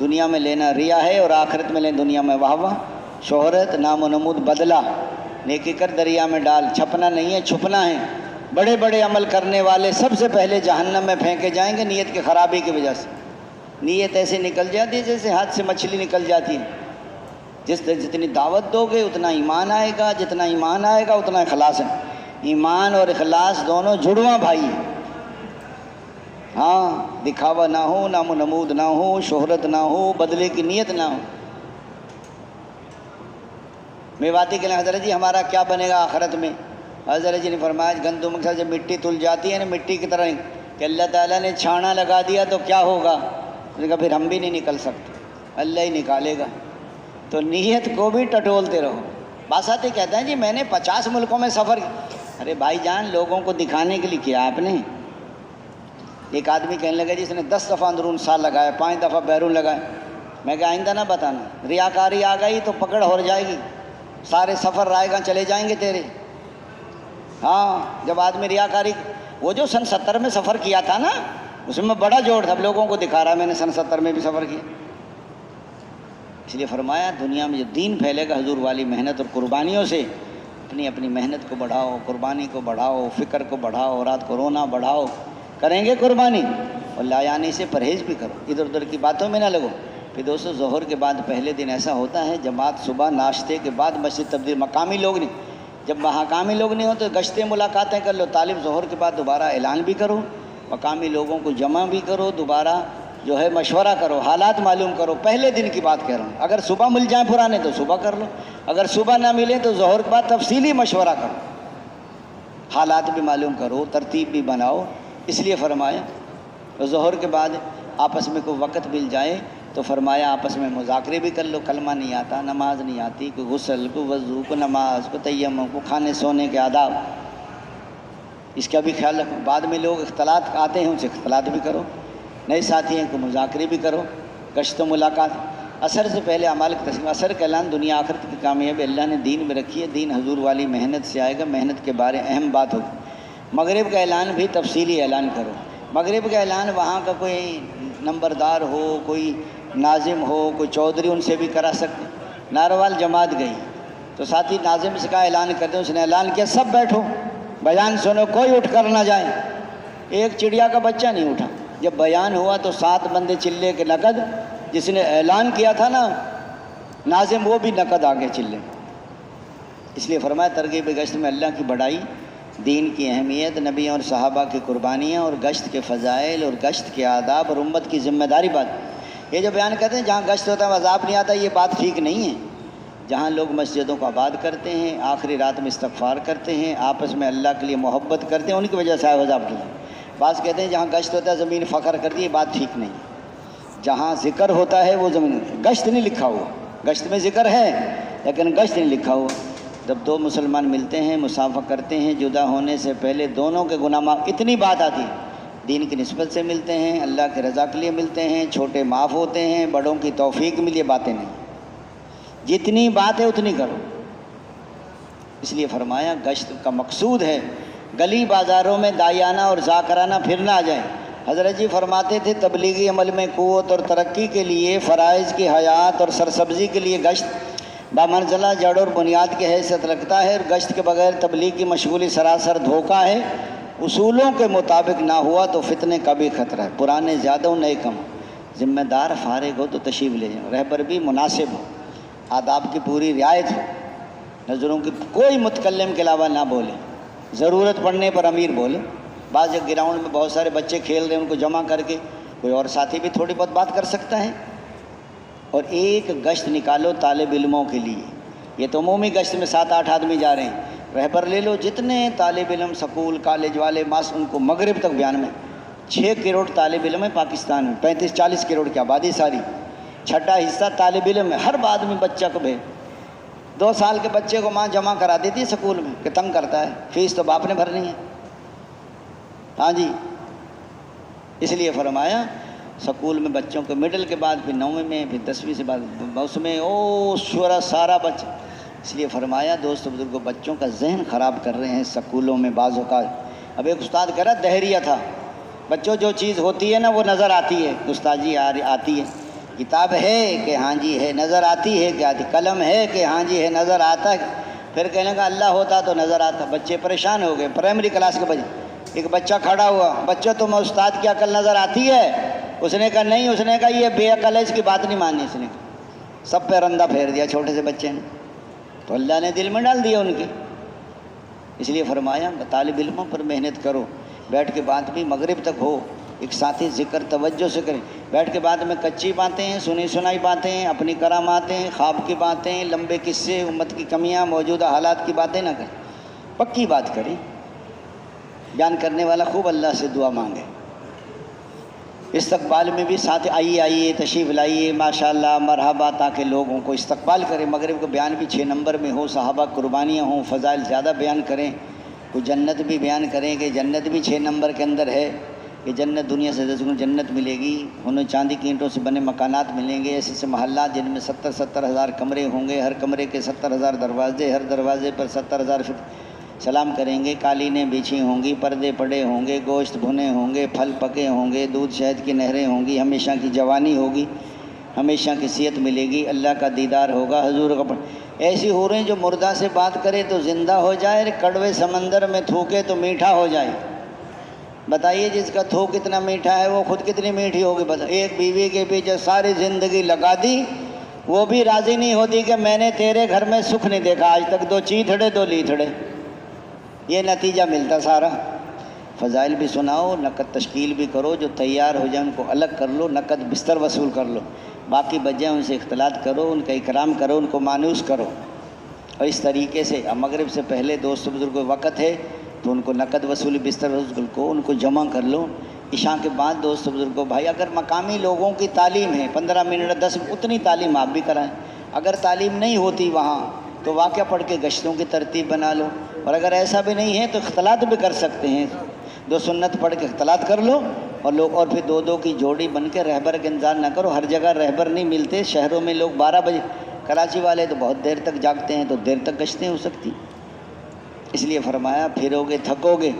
دنیا میں لینا ریا ہے اور آخرت میں لیں دنیا میں واہ واہ، شہرت، نام و نمود، بدلہ. نیکی کر دریا میں ڈال، چھپنا نہیں ہے چھپنا ہے. بڑے بڑے عمل کرنے والے سب سے پہلے جہنم میں پھینکے جائیں گے نیت کی خرابی کی وجہ سے. نیت ایسے نکل جاتی ہے جیسے ہاتھ سے مچھلی نکل جاتی ہے. جتنی دعوت دو گے اتنا ایمان آئے گا، جتنا ایمان آئے گا اتنا اخلاص ہے. ایمان اور اخلاص دونوں جڑواں بھائی ہیں. ہاں، دکھاوا نہ ہو، نام و نمود نہ ہو، شہرت نہ ہو، بدلے کی نیت نہ ہو. میواتی کے لئے حضرت جی ہمارا کیا بنے گا آخرت میں؟ حضرت جی نے فرمایا گندم کے ساتھ جب مٹی تل جاتی ہے نا، مٹی کی طرح کہ اللہ تعالیٰ نے چھانا لگا دیا تو کیا ہوگا؟ اس نے کہا پھر ہم بھی نہیں نکل سکتے، اللہ ہی نکالے گا. تو نیت کو بھی ٹٹولتے رہو. باساتے کہتے ہیں جی میں نے 50 ملکوں میں سفر کیا. ارے بھائی جان، لوگوں کو دکھانے کے لیے کیا آپ نے؟ ایک آدمی کہنے لگا جی اس نے 10 دفعہ اندرون سال لگایا، 5 دفعہ بیرون لگایا. میں کہ آئندہ نہ بتانا، ریاکاری آ گئی تو پکڑ ہو جائے گی، سارے سفر رائے گاں چلے جائیں گے تیرے. ہاں، جب آدمی ریاکاری، وہ جو سن 70 میں سفر کیا تھا نا، اس میں بڑا جوڑ تھا. اب لوگوں کو دکھا رہا میں نے سن 70 میں بھی سفر کیا. اس لیے فرمایا دنیا میں جو دین پھیلے گا حضور والی محنت اور قربانیوں سے. اپنی محنت کو بڑھاؤ، قربانی کو بڑھاؤ، فکر کو بڑھاؤ، رات کو رونا بڑھاؤ. کریں گے قربانی، اور لایانی سے پرہیز بھی کرو، ادھر ادھر کی باتوں میں نہ لگو. پھر دوستو ظہر کے بعد پہلے دن ایسا ہوتا ہے جماعت صبح ناشتے کے بعد مسجد تبدیل. مقامی لوگ نہیں، جب مقامی لوگ نہیں ہو تو گشتیں ملاقاتیں کر لو. طالب ظہر کے بعد دوبارہ اعلان بھی کرو، مقامی لوگوں کو جمع بھی کرو، دوبارہ جو ہے مشورہ کرو، حالات معلوم کرو. پہلے دن کی بات کہہ رہا ہوں. اگر صبح مل جائیں پرانے تو صبح کر لو، اگر صبح نہ ملے تو ظہر کے بعد تفصیلی مشورہ کرو، حالات بھی معلوم کرو، ترتیب بھی بناؤ. اس لیے فرمایا ظہر کے بعد آپس میں کوئی وقت مل جائے تو فرمایا آپس میں مذاکرے بھی کر لو. کلمہ نہیں آتا، نماز نہیں آتی، کوئی غسل، کوئی وضو، کوئی نماز، کوئی تیمم، کوئی کھانے سونے کے آداب، اس کا بھی خیال رکھو. بعد میں لوگ اختلاط آتے ہیں، ان سے اختلاط بھی کرو. نئے ساتھی ہیں کو مذاکرے بھی کرو، گشت و ملاقات. عصر سے پہلے اعمال کی تسلیم. عصر کا اعلان دنیا آخرت کی کامیابی اللہ نے دین میں رکھی ہے. دین حضور والی محنت سے آئے گا، محنت کے بارے اہم بات ہوگی. مغرب کا اعلان بھی تفصیلی اعلان کرو. مغرب کا اعلان وہاں کا کوئی نمبردار ہو، کوئی ناظم ہو، کوئی چودھری، ان سے بھی کرا سکتے. ناروال جماعت گئی تو ساتھی ناظم سے کہا اعلان کر دیں. اس نے اعلان کیا سب بیٹھو بیان سنو، کوئی اٹھ کر نہ جائے. ایک چڑیا کا بچہ نہیں اٹھا. جب بیان ہوا تو 7 بندے چلے کے نقد. جس نے اعلان کیا تھا نا ناظم، وہ بھی نقد آگے چلے. اس لیے فرمایا ترغیب گشت میں اللہ کی بڑائی، دین کی اہمیت، نبی اور صحابہ کی قربانیاں، اور گشت کے فضائل اور گشت کے آداب اور امت کی ذمہ داری. بات یہ جو بیان کرتے ہیں جہاں گشت ہوتا ہے عذاب نہیں آتا، یہ بات ٹھیک نہیں ہے. جہاں لوگ مسجدوں کو آباد کرتے ہیں، آخری رات میں استغفار کرتے ہیں، آپس میں اللہ کے لیے محبت کرتے ہیں، ان کی وجہ سے عذاب کی. بعض کہتے ہیں جہاں گشت ہوتا ہے زمین فخر کرتی ہے، یہ بات ٹھیک نہیں. جہاں ذکر ہوتا ہے وہ زمین، گشت نہیں لکھا ہوا. گشت میں ذکر ہے لیکن گشت نہیں لکھا ہوا. جب 2 مسلمان ملتے ہیں، مسافہ کرتے ہیں، جدا ہونے سے پہلے دونوں کے گناہ معاف. اتنی بات آتی ہے. دین کی نسبت سے ملتے ہیں، اللہ کے رضا کے لیے ملتے ہیں، چھوٹے معاف ہوتے ہیں، بڑوں کی توفیق ملی. یہ باتیں نہیں، جتنی بات ہے اتنی کرو. اس لیے فرمایا گشت کا مقصود ہے گلی بازاروں میں دائیانہ اور ذاکرانہ پھرنا آ جائے. حضرت جی فرماتے تھے تبلیغی عمل میں قوت اور ترقی کے لیے، فرائض کی حیات اور سرسبزی کے لیے گشت بامنزلہ جڑ اور بنیاد کی حیثیت رکھتا ہے. اور گشت کے بغیر تبلیغ کی مشغولی سراسر دھوکہ ہے. اصولوں کے مطابق نہ ہوا تو فتنے کا بھی خطرہ ہے. پرانے زیادہ ہو نئے کم. ذمہ دار فارغ ہو تو تشریف لے جاؤ، رہبر بھی مناسب ہو، آداب کی پوری رعایت ہو، نظروں کی کوئی متکلم کے علاوہ نہ بولے. ضرورت پڑنے پر امیر بولے. بعض ایک گراؤنڈ میں بہت سارے بچے کھیل رہے ہیں، ان کو جمع کر کے کوئی اور ساتھی بھی تھوڑی بہت بات کر سکتا ہے. اور ایک گشت نکالو طالب علموں کے لیے. یہ تو عمومی گشت میں 7-8 آدمی جا رہے ہیں. رہبر لے لو، جتنے طالب علم سکول کالج والے ان کو مغرب تک بیان میں. 6 کروڑ طالب علم ہے پاکستان میں، 35-40 کروڑ کی آبادی ساری. 6ٹھا حصہ طالب علم ہے. ہر آدمی بچہ کو بھیج. 2 سال کے بچے کو ماں جمع کرا دیتی ہے سکول میں کہ تنگ کرتا ہے، فیس تو باپ نے بھرنی ہے. ہاں جی، اس لیے فرمایا سکول میں بچوں کو مڈل کے بعد، پھر 9ویں میں، پھر 10ویں سے بعد اس میں شورا سارا بچہ. اس لیے فرمایا دوست بزرگوں بچوں کا ذہن خراب کر رہے ہیں سکولوں میں بعض اوقات. اب ایک استاد کہہ رہا دہریہ تھا، بچوں جو چیز ہوتی ہے نا وہ نظر آتی ہے. استاد جی آتی ہے، کتاب ہے کہ ہاں جی ہے، نظر آتی ہے کہ آتی، قلم ہے کہ ہاں جی ہے، نظر آتا ہے. پھر کہنے کا اللہ ہوتا تو نظر آتا. بچے پریشان ہو گئے. پرائمری کلاس کے بچے، ایک بچہ کھڑا ہوا، بچہ تمہیں استاد کی عقل نظر آتی ہے؟ اس نے کہا نہیں، اس نے کہا یہ بے عقل ہے، اس کی بات نہیں مانی اس نے، سب پہ رندہ پھیر دیا چھوٹے سے بچے نے، تو اللہ نے دل میں ڈال دیا ان کے۔ اس لیے فرمایا طالب علموں پر محنت کرو، بیٹھ کے بات بھی مغرب تک ہو، ایک ساتھی ذکر توجہ سے کریں، بیٹھ کے بعد میں کچی باتیں ہیں، سنی سنائی باتیں ہیں، اپنی کراماتیں، خواب کی باتیں، لمبے قصے، امت کی کمیاں، موجودہ حالات کی باتیں نہ کریں، پکی بات کریں۔ بیان کرنے والا خوب اللہ سے دعا مانگے۔ استقبال میں بھی ساتھ آئیے تشریف لائیے، ماشاءاللہ مرحبا، تاکہ لوگوں کو استقبال کریں۔ مغرب کا بیان بھی 6 نمبر میں ہو، صحابہ قربانیاں ہوں، فضائل زیادہ بیان کریں، کوئی جنت بھی بیان کریں کہ جنت بھی 6 نمبر کے اندر ہے، کہ جنت دنیا سے 10 گنا جنت ملے گی، انہیں چاندی کی اینٹوں سے بنے مکانات ملیں گے، ایسے محلات جن میں 70 ہزار کمرے ہوں گے، ہر کمرے کے 70 ہزار دروازے، ہر دروازے پر 70 ہزار سلام کریں گے، قالینیں بچھی ہوں گی، پردے پڑے ہوں گے، گوشت بھنے ہوں گے، پھل پکے ہوں گے، دودھ شہد کی نہریں ہوں گی، ہمیشہ کی جوانی ہوگی، ہمیشہ کی صحت ملے گی، اللہ کا دیدار ہوگا، حضور کا ایسی حوریں جو مردہ سے بات کرے تو زندہ ہو جائے، کڑوے سمندر میں تھوکے تو میٹھا ہو جائے۔ بتائیے جس کا تھوک کتنا میٹھا ہے وہ خود کتنی میٹھی ہوگی۔ بس ایک بیوی کے پیچھے ساری زندگی لگا دی، وہ بھی راضی نہیں ہوتی کہ میں نے تیرے گھر میں سکھ نہیں دیکھا آج تک، 2 چیتھڑے 2 لیتھڑے، یہ نتیجہ ملتا سارا۔ فضائل بھی سناؤ، نقد تشکیل بھی کرو، جو تیار ہو جائیں ان کو الگ کر لو، نقد بستر وصول کر لو، باقی بچے ان سے اختلاط کرو، ان کا اکرام کرو، ان کو مانوس کرو۔ اور اس طریقے سے مغرب سے پہلے دوست بزرگ کو وقت ہے تو ان کو نقد وصولی بستر وصول کو ان کو جمع کر لو۔ عشاء کے بعد دوست بزرگ کو بھائی اگر مقامی لوگوں کی تعلیم ہے 15 منٹ 10 اتنی تعلیم آپ بھی کرائیں، اگر تعلیم نہیں ہوتی وہاں تو واقعہ پڑھ کے گشتوں کی ترتیب بنا لو، اور اگر ایسا بھی نہیں ہے تو اختلاط بھی کر سکتے ہیں، 2 سنت پڑھ کے اختلاط کر لو، اور لوگ اور پھر 2 کی جوڑی بن کے رہبر کا انتظار نہ کرو۔ ہر جگہ رہبر نہیں ملتے، شہروں میں لوگ 12 بجے، کراچی والے تو بہت دیر تک جاگتے ہیں تو دیر تک گشتیں ہو سکتی، اس لیے فرمایا پھرو گے تھکو گے،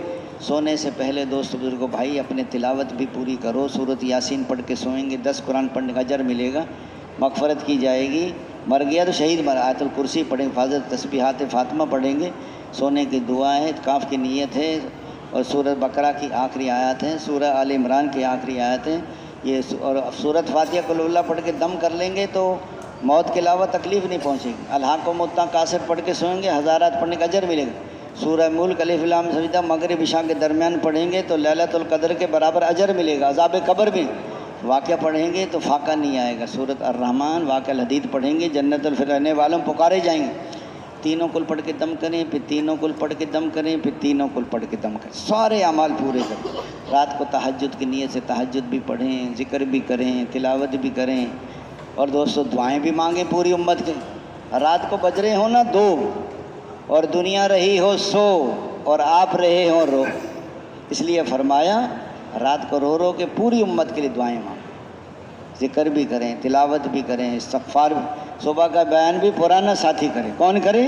سونے سے پہلے دوست بزرگوں بھائی اپنے تلاوت بھی پوری کرو، سورۃ یاسین پڑھ کے سوئیں گے 10 قرآن پڑھنے کا اجر ملے گا، مغفرت کی جائے گی، مر گیا تو شہید مر، آیت الکرسی پڑھیں، حفاظت تسبیحات فاطمہ پڑھیں گے، سونے کی دعا ہے، اعتکاف کی نیت ہے، اور سورۃ بقرہ کی آخری آیات ہیں، سورہ آل عمران کی آخری آیات ہیں یہ، اور سورۃ فاتحہ قل اللہ پڑھ کے دم کر لیں گے تو موت کے علاوہ تکلیف نہیں پہنچے گی، الحاقم التکاثر پڑھ کے سوئیں گے ہزارات پڑھنے کا اجر ملے گا، سورہ ملک الف لام سجدہ مغرب عشاء کے درمیان پڑھیں گے تو لیلۃ القدر کے برابر اجر ملے گا، عذاب قبر میں واقعہ پڑھیں گے تو فاقہ نہیں آئے گا، سورۃ الرحمن واقعہ الحدید پڑھیں گے جنت رہنے والوں پکارے جائیں گے، تینوں کل پڑھ کے دم کریں، پھر تینوں کل پڑھ کے دم کریں، پھر تینوں کل پڑھ کے دم کریں، سارے اعمال پورے کریں، رات کو تہجد کی نیت سے تہجد بھی پڑھیں، ذکر بھی کریں، تلاوت بھی کریں، اور دوستو دعائیں بھی مانگیں پوری امت کے۔ رات کو بج رہے ہوں نا 2 اور دنیا رہی ہو 100 اور آپ رہے ہوں رو، اس لیے فرمایا رات کو رو رو کے پوری امت کے لیے دعائیں مانگیں، ذکر بھی کریں، تلاوت بھی کریں، استغفار بھی، صبح کا بیان بھی پرانا ساتھی کرے، کون کرے؟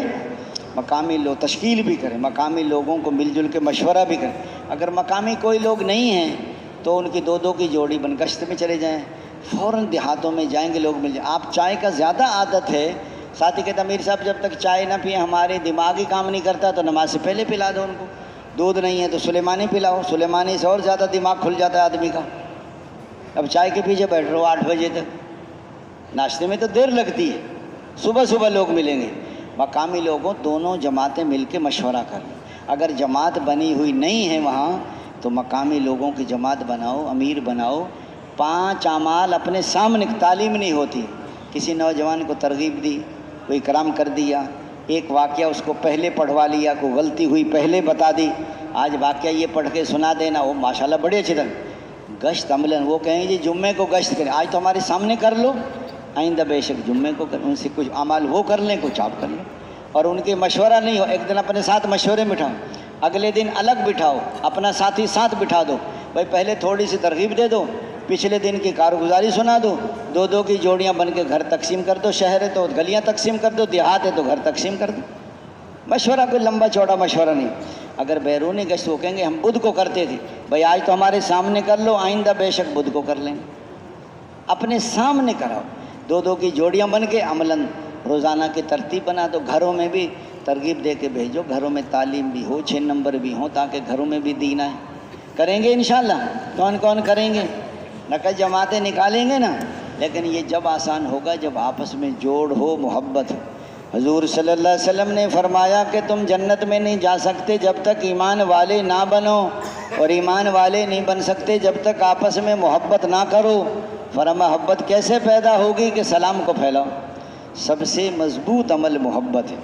مقامی لوگ، تشکیل بھی کریں، مقامی لوگوں کو مل جل کے مشورہ بھی کریں، اگر مقامی کوئی لوگ نہیں ہیں تو ان کی 2 کی جوڑی بن گشت میں چلے جائیں، فوراً دیہاتوں میں جائیں گے لوگ مل جائیں۔ آپ چائے کا زیادہ عادت ہے، ساتھی کہتا امیر صاحب جب تک چائے نہ پئیں ہمارے دماغ ہی کام نہیں کرتا تو نماز سے پہلے پلا دو ان کو، دودھ نہیں ہے تو سلیمانی پلاؤ، سلیمانی سے اور زیادہ دماغ کھل جاتا ہے آدمی کا۔ اب چائے کے پیچھے بیٹھ رہو 8 بجے تک، ناشتے میں تو دیر لگتی ہے، صبح لوگ ملیں گے، مقامی لوگوں دونوں جماعتیں مل کے مشورہ کر لیں، اگر جماعت بنی ہوئی نہیں ہے وہاں تو مقامی لوگوں کی جماعت بناؤ، امیر بناؤ، 5 اعمال اپنے سامنے، تعلیم نہیں ہوتی، کسی نوجوان کو ترغیب دی، کوئی کرام کر دیا، ایک واقعہ اس کو پہلے پڑھوا لیا، کوئی غلطی ہوئی پہلے بتا دی، آج واقعہ یہ پڑھ کے سنا دینا، وہ ماشاءاللہ بڑے اچھے طرح گشت عملاً، وہ کہیں جی جمعے کو گشت کریں، آج تو ہمارے سامنے کر لو، آئندہ بے شک جمعے کو کریں، ان سے کچھ اعمال وہ کر لیں، کچھ آپ کر لیں، اور ان کے مشورہ نہیں ہو، ایک دن اپنے ساتھ مشورے بٹھاؤ، اگلے دن الگ بٹھاؤ، اپنا ساتھی ساتھ بٹھا دو، بھائی پہلے تھوڑی سی ترغیب دے دو، پچھلے دن کی کارگزاری سنا دو، 2 کی جوڑیاں بن کے گھر تقسیم کر دو، شہر ہے تو گلیاں تقسیم کر دو، دیہات ہے تو گھر تقسیم کر دو، مشورہ کوئی لمبا چوڑا مشورہ نہیں۔ اگر بیرونی گشت وہ کہیں گے ہم بدھ کو کرتے تھے، بھائی آج تو ہمارے سامنے کر لو، آئندہ بے شک بدھ کو کر لیں، اپنے سامنے کراؤ، 2 کی جوڑیاں بن کے عملاً روزانہ کی ترتیب بنا دو، گھروں میں بھی ترغیب دے کے بھیجو، گھروں میں تعلیم بھی ہو، 6 نمبر بھی ہوں، تاکہ گھروں میں بھی دین آئے، کریں گے انشاءاللہ، کون کون کریں گے؟ نہ کہ جماعتیں نکالیں گے نا، لیکن یہ جب آسان ہوگا جب آپس میں جوڑ ہو، محبت ہو۔ حضور صلی اللہ علیہ وسلم نے فرمایا کہ تم جنت میں نہیں جا سکتے جب تک ایمان والے نہ بنو، اور ایمان والے نہیں بن سکتے جب تک آپس میں محبت نہ کرو۔ فرمایا محبت کیسے پیدا ہوگی کہ سلام کو پھیلاؤ۔ سب سے مضبوط عمل محبت ہے۔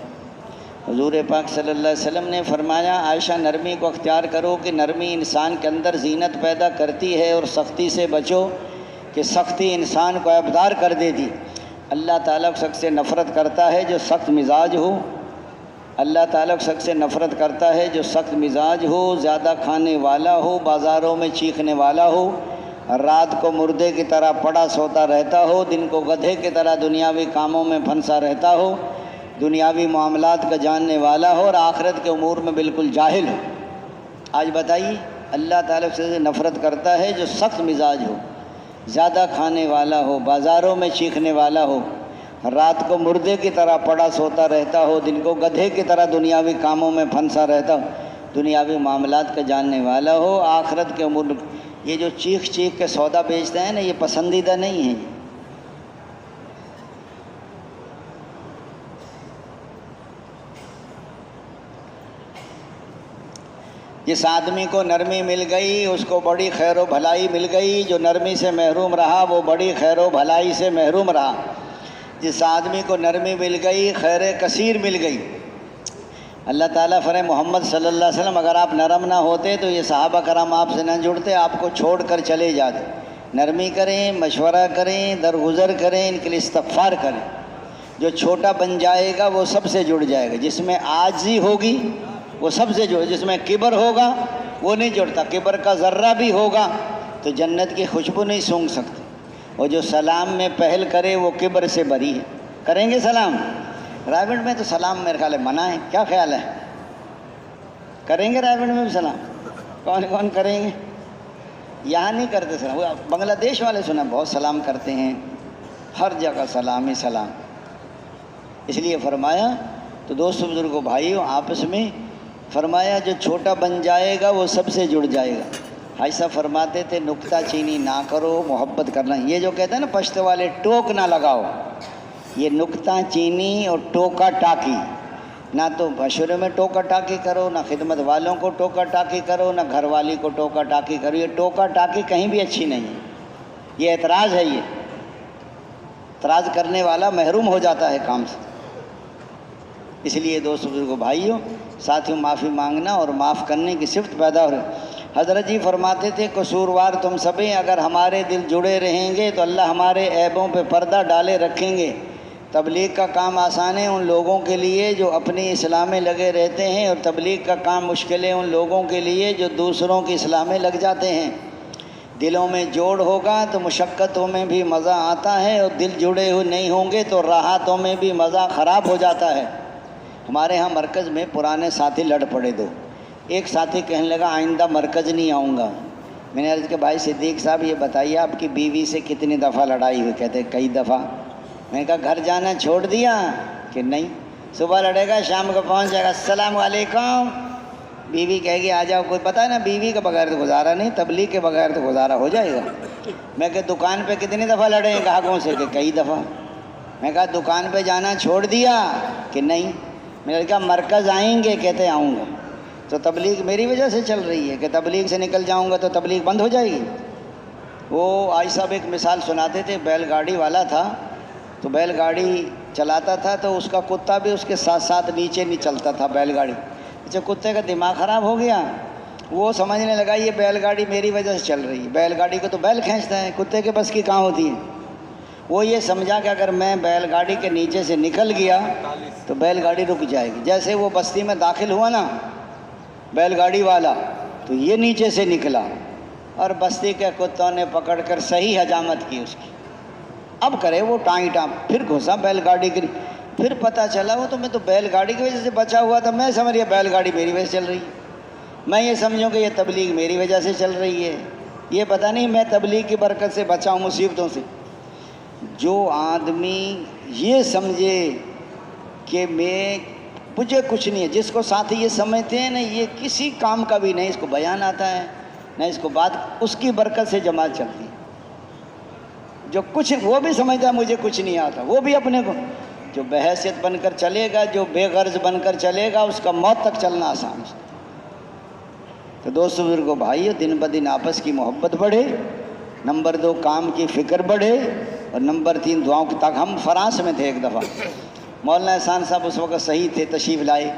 حضور پاک صلی اللہ علیہ وسلم نے فرمایا عائشہ نرمی کو اختیار کرو کہ نرمی انسان کے اندر زینت پیدا کرتی ہے، اور سختی سے بچو کہ سختی انسان کو عیبدار کر دیتی۔ اللہ تعالیٰ شخص سے نفرت کرتا ہے جو سخت مزاج ہو، اللہ تعالیٰ شخص سے نفرت کرتا ہے جو سخت مزاج ہو، زیادہ کھانے والا ہو، بازاروں میں چیخنے والا ہو، رات کو مردے کی طرح پڑا سوتا رہتا ہو، دن کو گدھے کی طرح دنیاوی کاموں میں پھنسا رہتا ہو، دنیاوی معاملات کا جاننے والا ہو اور آخرت کے امور میں بالکل جاہل ہو۔ آج بتائیے اللہ تعالیٰ سے نفرت کرتا ہے جو سخت مزاج ہو، زیادہ کھانے والا ہو، بازاروں میں چیخنے والا ہو، رات کو مردے کی طرح پڑا سوتا رہتا ہو، دن کو گدھے کی طرح دنیاوی کاموں میں پھنسا رہتا ہو، دنیاوی معاملات کا جاننے والا ہو، آخرت کے امور۔ یہ جو چیخ چیخ کے سودا بیچتے ہیں نا، یہ پسندیدہ نہیں ہے۔ جس آدمی کو نرمی مل گئی اس کو بڑی خیر و بھلائی مل گئی، جو نرمی سے محروم رہا وہ بڑی خیر و بھلائی سے محروم رہا۔ جس آدمی کو نرمی مل گئی خیر کثیر مل گئی۔ اللہ تعالیٰ فرمائے محمد صلی اللہ علیہ وسلم اگر آپ نرم نہ ہوتے تو یہ صحابہ کرام آپ سے نہ جڑتے، آپ کو چھوڑ کر چلے جاتے۔ نرمی کریں، مشورہ کریں، درگزر کریں، ان کے لیے استغفار کریں۔ جو چھوٹا بن جائے گا وہ سب سے جڑ جائے گا۔ جس میں عاجزی ہوگی وہ سب سے جڑ، جس میں کبر ہوگا وہ نہیں جڑتا۔ کبر کا ذرہ بھی ہوگا تو جنت کی خوشبو نہیں سونگھ سکتے۔ اور جو سلام میں پہل کرے وہ کبر سے بری ہے۔ کریں گے سلام؟ رائے گنج میں تو سلام میرے خیال ہے منع ہے، کیا خیال ہے؟ کریں گے رائے گنج میں بھی سلام؟ کون کون کریں گے؟ یہاں نہیں کرتے سلام، وہ بنگلہ دیش والے سنا بہت سلام کرتے ہیں، ہر جگہ سلام ہی سلام۔ اس لیے فرمایا تو دوستو بزرگوں بھائیوں آپس میں فرمایا جو چھوٹا بن جائے گا وہ سب سے جڑ جائے گا۔ حاجی صاحب فرماتے تھے نکتہ چینی نہ کرو، محبت کرنا۔ یہ جو کہتے ہیں نا پشتو والے ٹوک نہ لگاؤ، یہ نکتہ چینی اور ٹوکا ٹاکی، نہ تو مشورے میں ٹوکا ٹاکی کرو، نہ خدمت والوں کو ٹوکا ٹاکی کرو، نہ گھر والی کو ٹوکا ٹاکی کرو۔ یہ ٹوکا ٹاکی کہیں بھی اچھی نہیں ہے، یہ اعتراض ہے۔ یہ اعتراض کرنے والا محروم ہو جاتا ہے کام سے۔ اس لیے دوست بزرگوں بھائیوں ساتھیوں معافی مانگنا اور معاف کرنے کی صفت پیدا ہو رہی۔ حضرت جی فرماتے تھے قصوروار تم سبھی، اگر ہمارے دل جڑے رہیں گے تو اللہ ہمارے عیبوں پہ پردہ ڈالے رکھیں گے۔ تبلیغ کا کام آسان ہے ان لوگوں کے لیے جو اپنی اصلاح میں لگے رہتے ہیں، اور تبلیغ کا کام مشکل ہے ان لوگوں کے لیے جو دوسروں کی اصلاح میں لگ جاتے ہیں۔ دلوں میں جوڑ ہوگا تو مشقتوں میں بھی مزہ آتا ہے، اور دل جڑے ہوئے نہیں ہوں گے تو راحتوں میں بھی مزہ خراب ہو جاتا ہے۔ ہمارے ہاں مرکز میں پرانے ساتھی لڑ پڑے دو۔ ایک ساتھی کہنے لگا آئندہ مرکز نہیں آؤں گا۔ میں نے عرض کہ بھائی صدیق صاحب یہ بتائیے آپ کی بیوی سے کتنی دفعہ لڑائی ہوئی؟ کہتے کئی دفعہ۔ میں نے کہا گھر جانا چھوڑ دیا کہ نہیں؟ صبح لڑے گا شام کو پہنچ جائے گا السلام علیکم، بیوی کہے گی آ جاؤ۔ کوئی پتہ ہے نا بیوی کے بغیر تو گزارا نہیں، تبلیغ کے بغیر تو گزارا ہو جائے گا۔ میں کہ دکان پہ کتنی دفعہ لڑے ہیں گاہکوں سے؟ کہ کئی دفعہ۔ میں کہا دکان پہ جانا چھوڑ دیا کہ نہیں؟ میں نے کہا مرکز آئیں گے؟ کہتے آؤں گا۔ تو تبلیغ میری وجہ سے چل رہی ہے کہ تبلیغ سے نکل جاؤں گا تو تبلیغ بند ہو جائے گی۔ وہ آج صاحب ایک مثال سناتے تھے، بیل گاڑی والا تھا تو بیل گاڑی چلاتا تھا تو اس کا کتا بھی اس کے ساتھ ساتھ نیچے نہیں چلتا تھا بیل گاڑی۔ اچھا کتے کا دماغ خراب ہو گیا، وہ سمجھنے لگا یہ بیل گاڑی میری وجہ سے چل رہی ہے، بیل گاڑی کو تو بیل کھینچتا ہے، کتے کے بس کی کہاں ہوتی ہے۔ وہ یہ سمجھا کہ اگر میں بیل گاڑی کے نیچے سے نکل گیا تو بیل گاڑی رک جائے گی۔ جیسے وہ بستی میں داخل ہوا نا بیل گاڑی والا تو یہ نیچے سے نکلا اور بستی کے کتوں نے پکڑ کر صحیح حجامت کی اس کی۔ اب کرے وہ ٹائیں پھر گھسا بیل گاڑی کی، پھر پتہ چلا وہ تو میں تو بیل گاڑی کی وجہ سے بچا ہوا تھا، میں سمجھ رہا بیل گاڑی میری وجہ سے چل رہی ہے، میں یہ سمجھوں کہ یہ تبلیغ میری وجہ سے چل رہی ہے، یہ پتہ نہیں میں تبلیغ کی برکت سے بچا ہوں مصیبتوں سے۔ جو آدمی یہ سمجھے کہ مجھے کچھ نہیں ہے، جس کو ساتھی یہ سمجھتے ہیں نا یہ کسی کام کا بھی نہیں، اس کو بیان آتا ہے نہ اس کو بات، اس کی برکت سے جماعت چلتی ہے۔ جو کچھ وہ بھی سمجھتا ہے مجھے کچھ نہیں آتا، وہ بھی اپنے کو، جو بحیثیت بن کر چلے گا، جو بے غرض بن کر چلے گا، اس کا موت تک چلنا آسان ہے۔ تو دوستو بزرگوں بھائیو، دن بدن آپس کی محبت بڑھے، نمبر 2 کام کی فکر بڑھے، اور نمبر 3 دعاؤں کی تک۔ ہم فرانس میں تھے ایک دفعہ، مولانا احسان صاحب اس وقت صحیح تھے، تشریف لائے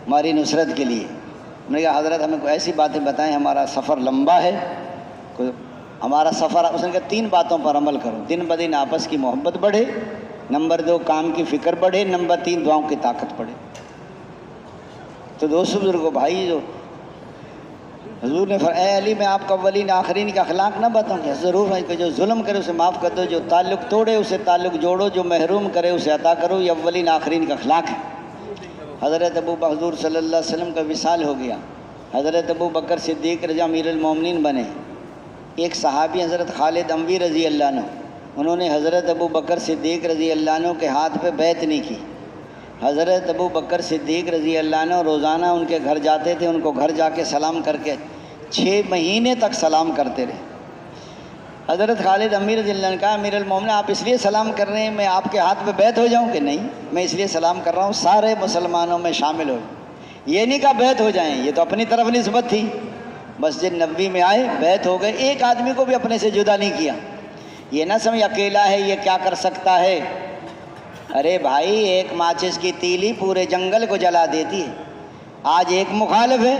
ہماری نصرت کے لیے۔ انہوں نے کہا حضرت ہمیں کوئی ایسی باتیں بتائیں، ہمارا سفر لمبا ہے، کوئی ہمارا سفر، اس نے کہا 3 باتوں پر عمل کرو، دن بدن آپس کی محبت بڑھے، نمبر 2 کام کی فکر بڑھے، نمبر 3 دعاؤں کی طاقت بڑھے۔ تو دوستو بزرگوں بھائی، جو حضور نے فرمایا اے علی میں آپ کو اولین آخرین کے اخلاق نہ بتاؤں؟ کہ ضرور ہے، کہ جو ظلم کرے اسے معاف کر دو، جو تعلق توڑے اسے تعلق جوڑو، جو محروم کرے اسے عطا کرو، یہ اولین آخرین کا اخلاق ہے۔ حضرت ابو بکر حضور صلی اللہ علیہ وسلم کا وصال ہو گیا، حضرت ابو بکر صدیق رضی امیر المومنین بنے۔ ایک صحابی حضرت خالد اموی رضی اللہ عنہ، انہوں نے حضرت ابو بکر صدیق رضی اللہ عنہ کے ہاتھ پہ بیعت نہیں کی۔ حضرت ابو بکر صدیق رضی اللہ عنہ روزانہ ان کے گھر جاتے تھے، ان کو گھر جا کے سلام کر کے 6 مہینے تک سلام کرتے رہے۔ حضرت خالد امیر رضی اللہ عنہ نے کہا امیر المومنین آپ اس لیے سلام کر رہے ہیں میں آپ کے ہاتھ پہ بیعت ہو جاؤں؟ کہ نہیں، میں اس لیے سلام کر رہا ہوں سارے مسلمانوں میں شامل ہو، یہ نہیں کہا بیعت ہو جائیں، یہ تو اپنی طرف نسبت تھی۔ مسجد نبوی میں آئے، بیعت ہو گئے، ایک آدمی کو بھی اپنے سے جدا نہیں کیا۔ یہ نہ سمجھ اکیلا ہے یہ کیا کر سکتا ہے، ارے بھائی ایک ماچس کی تیلی پورے جنگل کو جلا دیتی ہے۔ آج ایک مخالف ہے،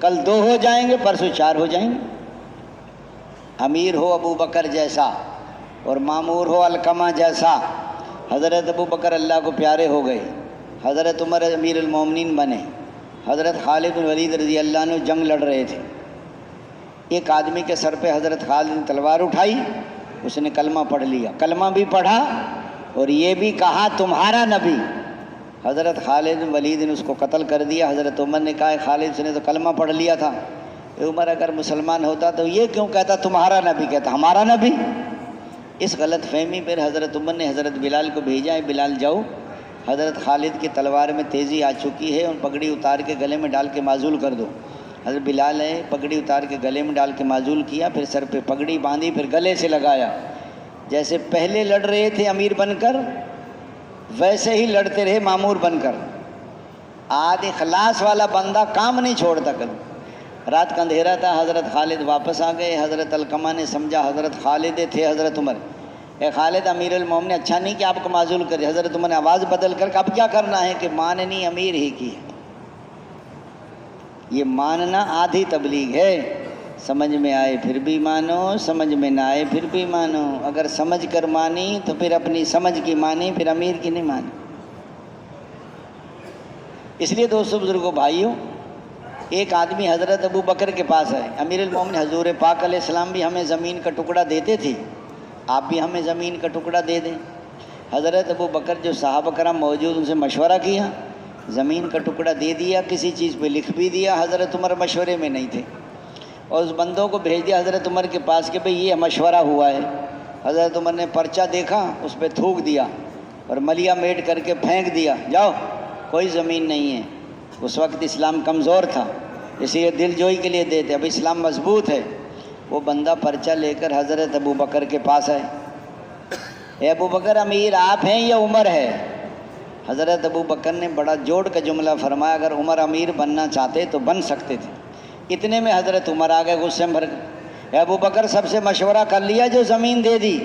کل 2 ہو جائیں گے، پرسوں 4 ہو جائیں گے۔ امیر ہو ابو بکر جیسا اور مامور ہو علقمہ جیسا۔ حضرت ابو بکر اللہ کو پیارے ہو گئے، حضرت عمر امیر المومنین بنے، حضرت خالد بن ولید رضی اللہ عنہ جنگ لڑ رہے تھے۔ ایک آدمی کے سر پہ حضرت خالد نے تلوار اٹھائی، اس نے کلمہ پڑھ لیا، کلمہ بھی پڑھا اور یہ بھی کہا تمہارا نبی۔ حضرت خالد بن ولید نے اس کو قتل کر دیا۔ حضرت عمر نے کہا خالد نے تو کلمہ پڑھ لیا تھا، اے عمر اگر مسلمان ہوتا تو یہ کیوں کہتا تمہارا نبی، کہتا ہمارا نبی؟ اس غلط فہمی پر حضرت عمر نے حضرت بلال کو بھیجا ہے بلال جاؤ، حضرت خالد کی تلوار میں تیزی آ چکی ہے، ان پگڑی اتار کے گلے میں ڈال کے معزول کر دو۔ حضرت بلال ہے پگڑی اتار کے گلے میں ڈال کے معزول کیا، پھر سر پہ پگڑی باندھی، پھر گلے سے لگایا۔ جیسے پہلے لڑ رہے تھے امیر بن کر، ویسے ہی لڑتے رہے مامور بن کر۔ آج اخلاص والا بندہ کام نہیں چھوڑتا کبھی۔ رات کا اندھیرا تھا، حضرت خالد واپس آ گئے۔ حضرت علقمہ نے سمجھا حضرت خالد تھے حضرت عمر، اے خالد امیر المومنین اچھا نہیں کہ آپ کو معزول کرے۔ حضرت عمر نے آواز بدل کر کہ اب کیا کرنا ہے، کہ ماننی امیر ہی کی ہے۔ یہ ماننا آدھی تبلیغ ہے، سمجھ میں آئے پھر بھی مانو، سمجھ میں نہ آئے پھر بھی مانو۔ اگر سمجھ کر مانی تو پھر اپنی سمجھ کی مانی، پھر امیر کی نہیں مانی۔ اس لیے دوستو بزرگوں بھائیوں، ایک آدمی حضرت ابو بکر کے پاس ہے، امیر المومنین حضور پاک علیہ السلام بھی ہمیں زمین کا ٹکڑا دیتے تھے، آپ بھی ہمیں زمین کا ٹکڑا دے دیں۔ حضرت ابو بکر جو صحابہ کرام موجود ان سے مشورہ کیا، زمین کا ٹکڑا دے دیا، کسی چیز پہ لکھ بھی دیا۔ حضرت عمر مشورے میں نہیں تھے اور اس بندوں کو بھیج دیا حضرت عمر کے پاس کہ بھئی یہ مشورہ ہوا ہے۔ حضرت عمر نے پرچہ دیکھا، اس پہ تھوک دیا اور ملیا میٹ کر کے پھینک دیا، جاؤ کوئی زمین نہیں ہے۔ اس وقت اسلام کمزور تھا، اس لیے دل جوئی کے لیے دیتے، اب اسلام مضبوط ہے۔ وہ بندہ پرچہ لے کر حضرت ابو بکر کے پاس آئے، اے ابو بکر امیر آپ ہیں یا عمر ہے؟ حضرت ابو بکر نے بڑا جوڑ کا جملہ فرمایا، اگر عمر امیر بننا چاہتے تو بن سکتے تھے۔ اتنے میں حضرت عمر آ گئے غصے میں بھر کے، اے ابو بکر سب سے مشورہ کر لیا جو زمین دے دی؟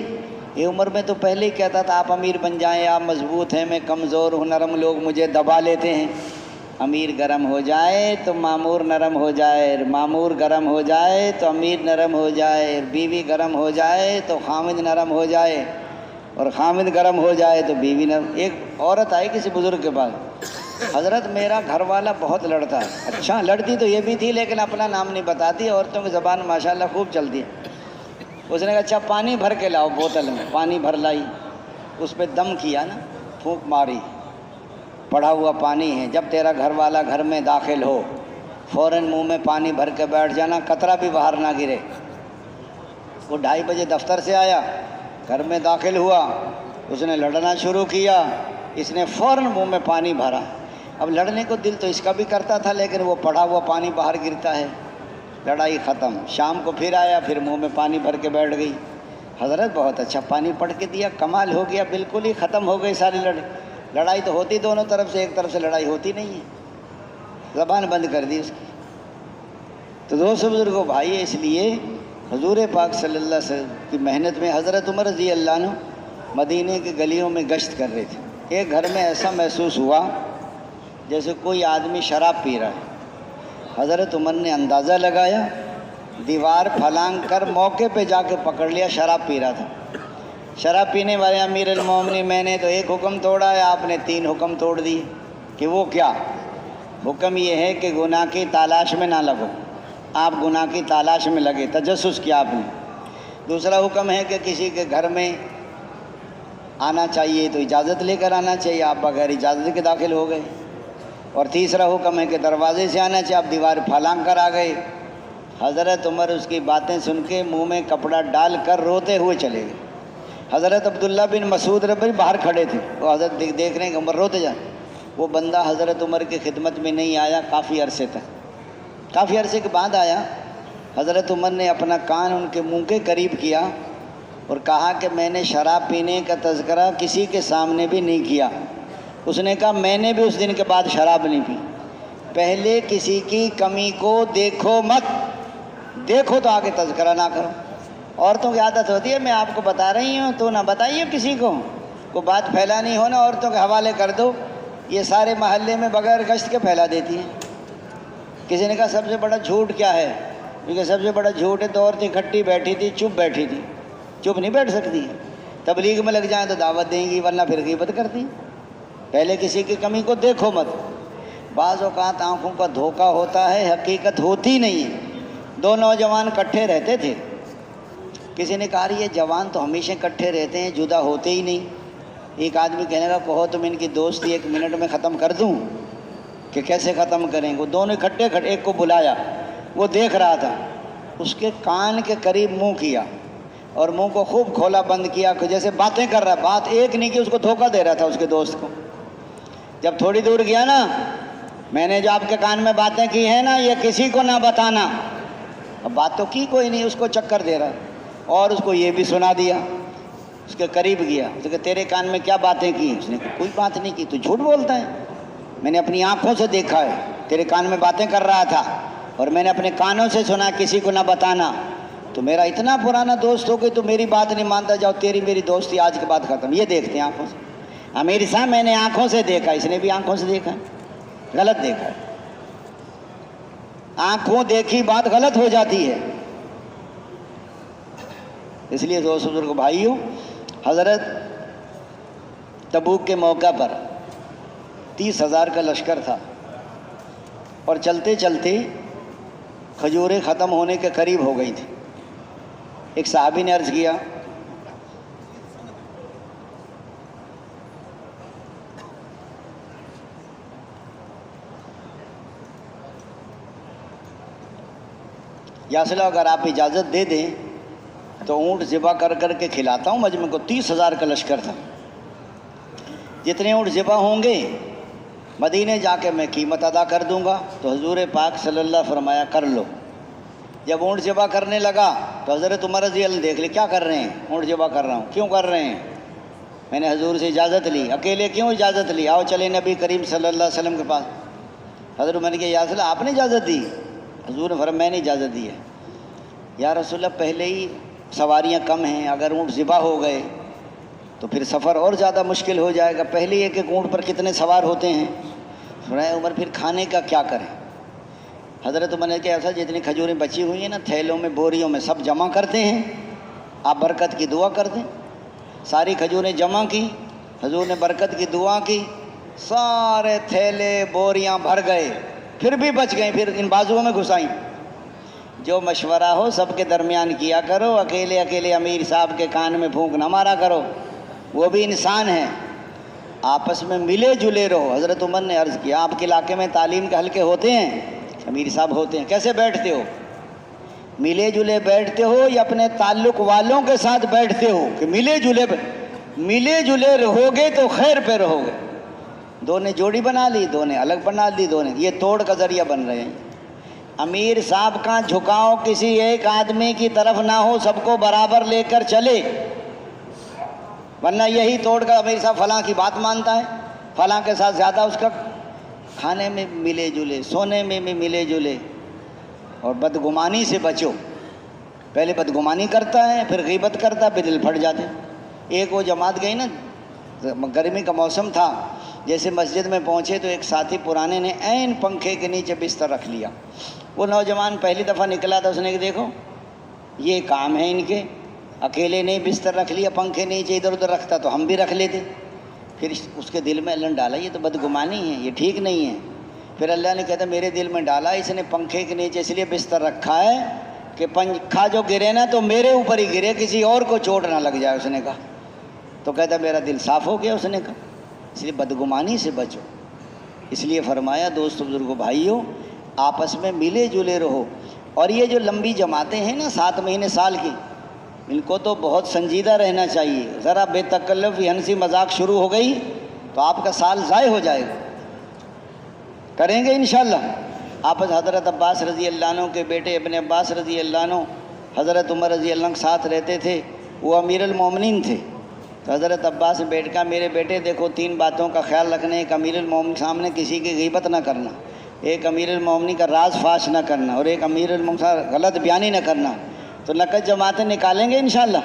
یہ عمر میں تو پہلے ہی کہتا تھا آپ امیر بن جائیں، آپ مضبوط ہیں، میں کمزور ہوں، نرم لوگ مجھے دبا لیتے ہیں۔ امیر گرم ہو جائے تو مامور نرم ہو جائے، مامور گرم ہو جائے تو امیر نرم ہو جائے، بیوی گرم ہو جائے تو خامد نرم ہو جائے، اور خامد گرم ہو جائے تو بیوی نرم۔ ایک عورت آئی کسی بزرگ کے پاس، حضرت میرا گھر والا بہت لڑتا ہے۔ اچھا لڑتی تو یہ بھی تھی لیکن اپنا نام نہیں بتاتی، عورتوں کی زبان ماشاءاللہ خوب چلتی ہے۔ اس نے کہا اچھا پانی بھر کے لاؤ بوتل میں، پانی بھر لائی، اس پہ دم کیا نا، پھونک ماری، پڑا ہوا پانی ہے، جب تیرا گھر والا گھر میں داخل ہو فوراً منہ میں پانی بھر کے بیٹھ جانا، قطرہ بھی باہر نہ گرے۔ وہ 2:30 بجے دفتر سے آیا، گھر میں داخل ہوا، اس نے لڑنا شروع کیا، اس نے فوراً منہ میں پانی بھرا۔ اب لڑنے کو دل تو اس کا بھی کرتا تھا لیکن وہ پڑا ہوا پانی باہر گرتا ہے، لڑائی ختم۔ شام کو پھر آیا، پھر منہ میں پانی بھر کے بیٹھ گئی۔ حضرت بہت اچھا پانی پڑھ کے دیا، کمال ہو گیا، بالکل ہی ختم ہو گئی ساری لڑائی تو ہوتی دونوں طرف سے، ایک طرف سے لڑائی ہوتی نہیں ہے، زبان بند کر دی اس کی۔ تو دوستو بزرگوں بھائی، اس لیے حضور پاک صلی اللہ علیہ وسلم کی محنت میں حضرت عمر رضی اللہ عنہ مدینے کی گلیوں میں گشت کر رہے تھے۔ ایک گھر میں ایسا محسوس ہوا جیسے کوئی آدمی شراب پی رہا ہے۔ حضرت عمر نے اندازہ لگایا، دیوار پھلانگ کر موقع پہ جا کے پکڑ لیا، شراب پی رہا تھا۔ شراب پینے والے امیر المومنین، میں نے تو ایک حکم توڑا ہے، آپ نے 3 حکم توڑ دیے۔ کہ وہ کیا؟ حکم یہ ہے کہ گناہ کی تلاش میں نہ لگو، آپ گناہ کی تلاش میں لگے، تجسس کیا آپ نے۔ دوسرا حکم ہے کہ کسی کے گھر میں آنا چاہیے تو اجازت لے کر آنا چاہیے، آپ بغیر اجازت کے داخل ہو گئے۔ اور تیسرا حکم ہے کہ دروازے سے آنا چاہیے، آپ دیوار پھلانگ کر آ گئے۔ حضرت عمر اس کی باتیں سن کے منہ میں کپڑا ڈال کر روتے ہوئے چلے گئے۔ حضرت عبداللہ بن مسعود رضی باہر کھڑے تھے، وہ حضرت دیکھ رہے ہیں کہ عمر روتے جائیں۔ وہ بندہ حضرت عمر کی خدمت میں نہیں آیا کافی عرصے تک۔ کافی عرصے کے بعد آیا۔ حضرت عمر نے اپنا کان ان کے منہ کے قریب کیا اور کہا کہ میں نے شراب پینے کا تذکرہ کسی کے سامنے بھی نہیں کیا۔ اس نے کہا میں نے بھی اس دن کے بعد شراب نہیں پی۔ پہلے کسی کی کمی کو دیکھو مت، دیکھو تو آگے تذکرہ نہ کرو۔ عورتوں کی عادت ہوتی ہے، میں آپ کو بتا رہی ہوں تو نہ بتائیے کسی کو، کوئی بات پھیلانی ہو نا عورتوں کے حوالے کر دو، یہ سارے محلے میں بغیر گشت کے پھیلا دیتی ہیں۔ کسی نے کہا سب سے بڑا جھوٹ کیا ہے؟ کیونکہ سب سے بڑا جھوٹ ہے تو عورتیں اکٹھی بیٹھی تھی، چپ بیٹھی تھی، چپ نہیں بیٹھ سکتی۔ تبلیغ میں لگ جائیں تو دعوت دیں گی، ورنہ پھر غیبت کرتی۔ پہلے کسی کی کمی کو دیکھو مت۔ بعض اوقات آنکھوں کا دھوکہ ہوتا ہے، حقیقت ہوتی نہیں ہے۔ 2 نوجوان اکٹھے رہتے تھے۔ کسی نے کہا یہ جوان تو ہمیشہ اکٹھے رہتے ہیں، جدا ہوتے ہی نہیں۔ ایک آدمی کہنے لگا کہو تم ان کی دوستی 1 منٹ میں ختم کر دوں۔ کہ کیسے ختم کریں؟ وہ دونوں اکٹھے ایک کو بلایا، وہ دیکھ رہا تھا، اس کے کان کے قریب منہ کیا اور منہ کو خوب کھولا بند کیا کہ جیسے باتیں کر رہا ہے، بات ایک نہیں کی، اس کو دھوکہ دے رہا تھا اس کے دوست کو۔ جب تھوڑی دور گیا نا، میں نے جو آپ کے کان میں باتیں کی ہیں نا یہ کسی کو نہ بتانا۔ اب بات تو کی کوئی نہیں، اس کو چکر دے رہا اور اس کو یہ بھی سنا دیا۔ اس کے قریب گیا، اس نے کہا تیرے کان میں کیا باتیں کی؟ اس نے کہا کوئی بات نہیں کی، تو جھوٹ بولتا ہے، میں نے اپنی آنکھوں سے دیکھا ہے، تیرے کان میں باتیں کر رہا تھا اور میں نے اپنے کانوں سے سنا، کسی کو نہ بتانا۔ تو میرا اتنا پرانا دوست ہو کہ تو میری بات نہیں مانتا، جاؤ تیری میری دوستی آج کے بعد ختم۔ یہ دیکھتے ہیں آنکھوں سے۔ امیر صاحب میں نے آنکھوں سے دیکھا، اس نے بھی آنکھوں سے دیکھا، غلط دیکھا۔ آنکھوں دیکھی بات غلط ہو جاتی ہے۔ اس لیے دوست بزرگ بھائیوں، حضرت تبوک کے موقع پر 30,000 کا لشکر تھا اور چلتے چلتے کھجوریں ختم ہونے کے قریب ہو گئی تھی۔ ایک صحابی نے عرض کیا یا صلی اللہ اگر آپ اجازت دے دیں تو اونٹ ذبح کر کر کے کھلاتا ہوں مجمع کو۔ 30,000 کا لشکر تھا، جتنے اونٹ ذبح ہوں گے مدینے جا کے میں قیمت ادا کر دوں گا۔ تو حضور پاک صلی اللہ علیہ وسلم فرمایا کر لو۔ جب اونٹ ذبح کرنے لگا تو حضرت عمر رضی اللہ عنہ دیکھ لے کیا کر رہے ہیں، اونٹ ذبح کر رہا ہوں، کیوں کر رہے ہیں؟ میں نے حضور سے اجازت لی۔ اکیلے کیوں اجازت لی؟ آؤ چلے نبی کریم صلی اللہ علیہ وسلم کے پاس۔ حضرت میں نے کہا یا رسول اللہ آپ نے اجازت دی؟ حضور نے فرمایا میں نے اجازت دی ہے۔ یا رسول اللہ پہلے ہی سواریاں کم ہیں، اگر اونٹ ذبح ہو گئے تو پھر سفر اور زیادہ مشکل ہو جائے گا، پہلے ایک ایک اونٹ پر کتنے سوار ہوتے ہیں۔ فرمایا عمر پھر کھانے کا کیا کریں؟ حضرت عمر نے کہا ایسا جتنی کھجوریں بچی ہوئی ہیں نا تھیلوں میں بوریوں میں سب جمع کرتے ہیں، آپ برکت کی دعا کر دیں۔ ساری کھجوریں جمع کی، حضور نے برکت کی دعا کی، سارے تھیلے بوریاں بھر گئے، پھر بھی بچ گئیں، پھر ان بازوؤں میں گھسائیں۔ جو مشورہ ہو سب کے درمیان کیا کرو، اکیلے اکیلے امیر صاحب کے کان میں پھونک نہ مارا کرو، وہ بھی انسان ہیں، آپس میں ملے جلے رہو۔ حضرت عمر نے عرض کیا آپ کے علاقے میں تعلیم کے حلقے ہوتے ہیں؟ امیر صاحب ہوتے ہیں۔ کیسے بیٹھتے ہو؟ ملے جلے بیٹھتے ہو یا اپنے تعلق والوں کے ساتھ بیٹھتے ہو؟ کہ ملے جلے رہو گے تو خیر پہ رہو گے۔ دو نے جوڑی بنا لی، دو نے الگ بنا لی، دو نے یہ توڑ کا ذریعہ بن رہے ہیں۔ امیر صاحب کا جھکاؤ کسی ایک آدمی کی طرف نہ ہو، سب کو برابر لے کر چلے، ورنہ یہی توڑ کر امیر صاحب فلاں کی بات مانتا ہے، فلاں کے ساتھ زیادہ اس کا کھانے میں ملے جلے، سونے میں بھی ملے جلے۔ اور بدگمانی سے بچو، پہلے بدگمانی کرتا ہے پھر غیبت کرتا ہے، پھر دل پھٹ جاتے۔ ایک وہ جماعت گئی نا، گرمی کا موسم تھا، جیسے مسجد میں پہنچے تو ایک ساتھی پرانے نے عین پنکھے کے نیچے بستر رکھ لیا۔ وہ نوجوان پہلی دفعہ نکلا تھا، اس نے کہ دیکھو یہ کام ہے ان کے، اکیلے نے بستر رکھ لیا پنکھے نیچے، ادھر ادھر رکھتا تو ہم بھی رکھ لیتے۔ پھر اس کے دل میں اللہ نے ڈالا یہ تو بدگمانی ہے، یہ ٹھیک نہیں ہے۔ پھر اللہ نے کہتا میرے دل میں ڈالا اس نے پنکھے کے نیچے اس لیے بستر رکھا ہے کہ پنکھا جو گرے نا تو میرے اوپر ہی گرے، کسی اور کو چوٹ نہ لگ جائے۔ اس نے کہا تو کہتا میرا دل صاف ہو گیا۔ اس نے کہا اس لیے بدگمانی سے بچو۔ اس لیے فرمایا دوستو بزرگوں بھائیوں، آپس میں ملے جلے رہو۔ اور یہ جو لمبی جماعتیں ہیں نا 7 مہینے سال کی، ان کو تو بہت سنجیدہ رہنا چاہیے۔ ذرا بے تکلف ہنسی مذاق شروع ہو گئی تو آپ کا سال ضائع ہو جائے گا۔ کریں گے انشاءاللہ۔ آپس حضرت عباس رضی اللہ عنہ کے بیٹے ابن عباس رضی اللہ عنہ حضرت عمر رضی اللہ عنہ کے ساتھ رہتے تھے، وہ امیر المومنین تھے۔ تو حضرت عباس نے بیٹھ کہا میرے بیٹے دیکھو 3 باتوں کا خیال رکھنا، ایک امیر المومنین کے سامنے کسی کی غیبت نہ کرنا، ایک امیر المومنین کا راز فاش نہ کرنا، اور ایک امیر المومنین کا غلط بیانی نہ کرنا۔ تو لقد جماعتیں نکالیں گے انشاءاللہ۔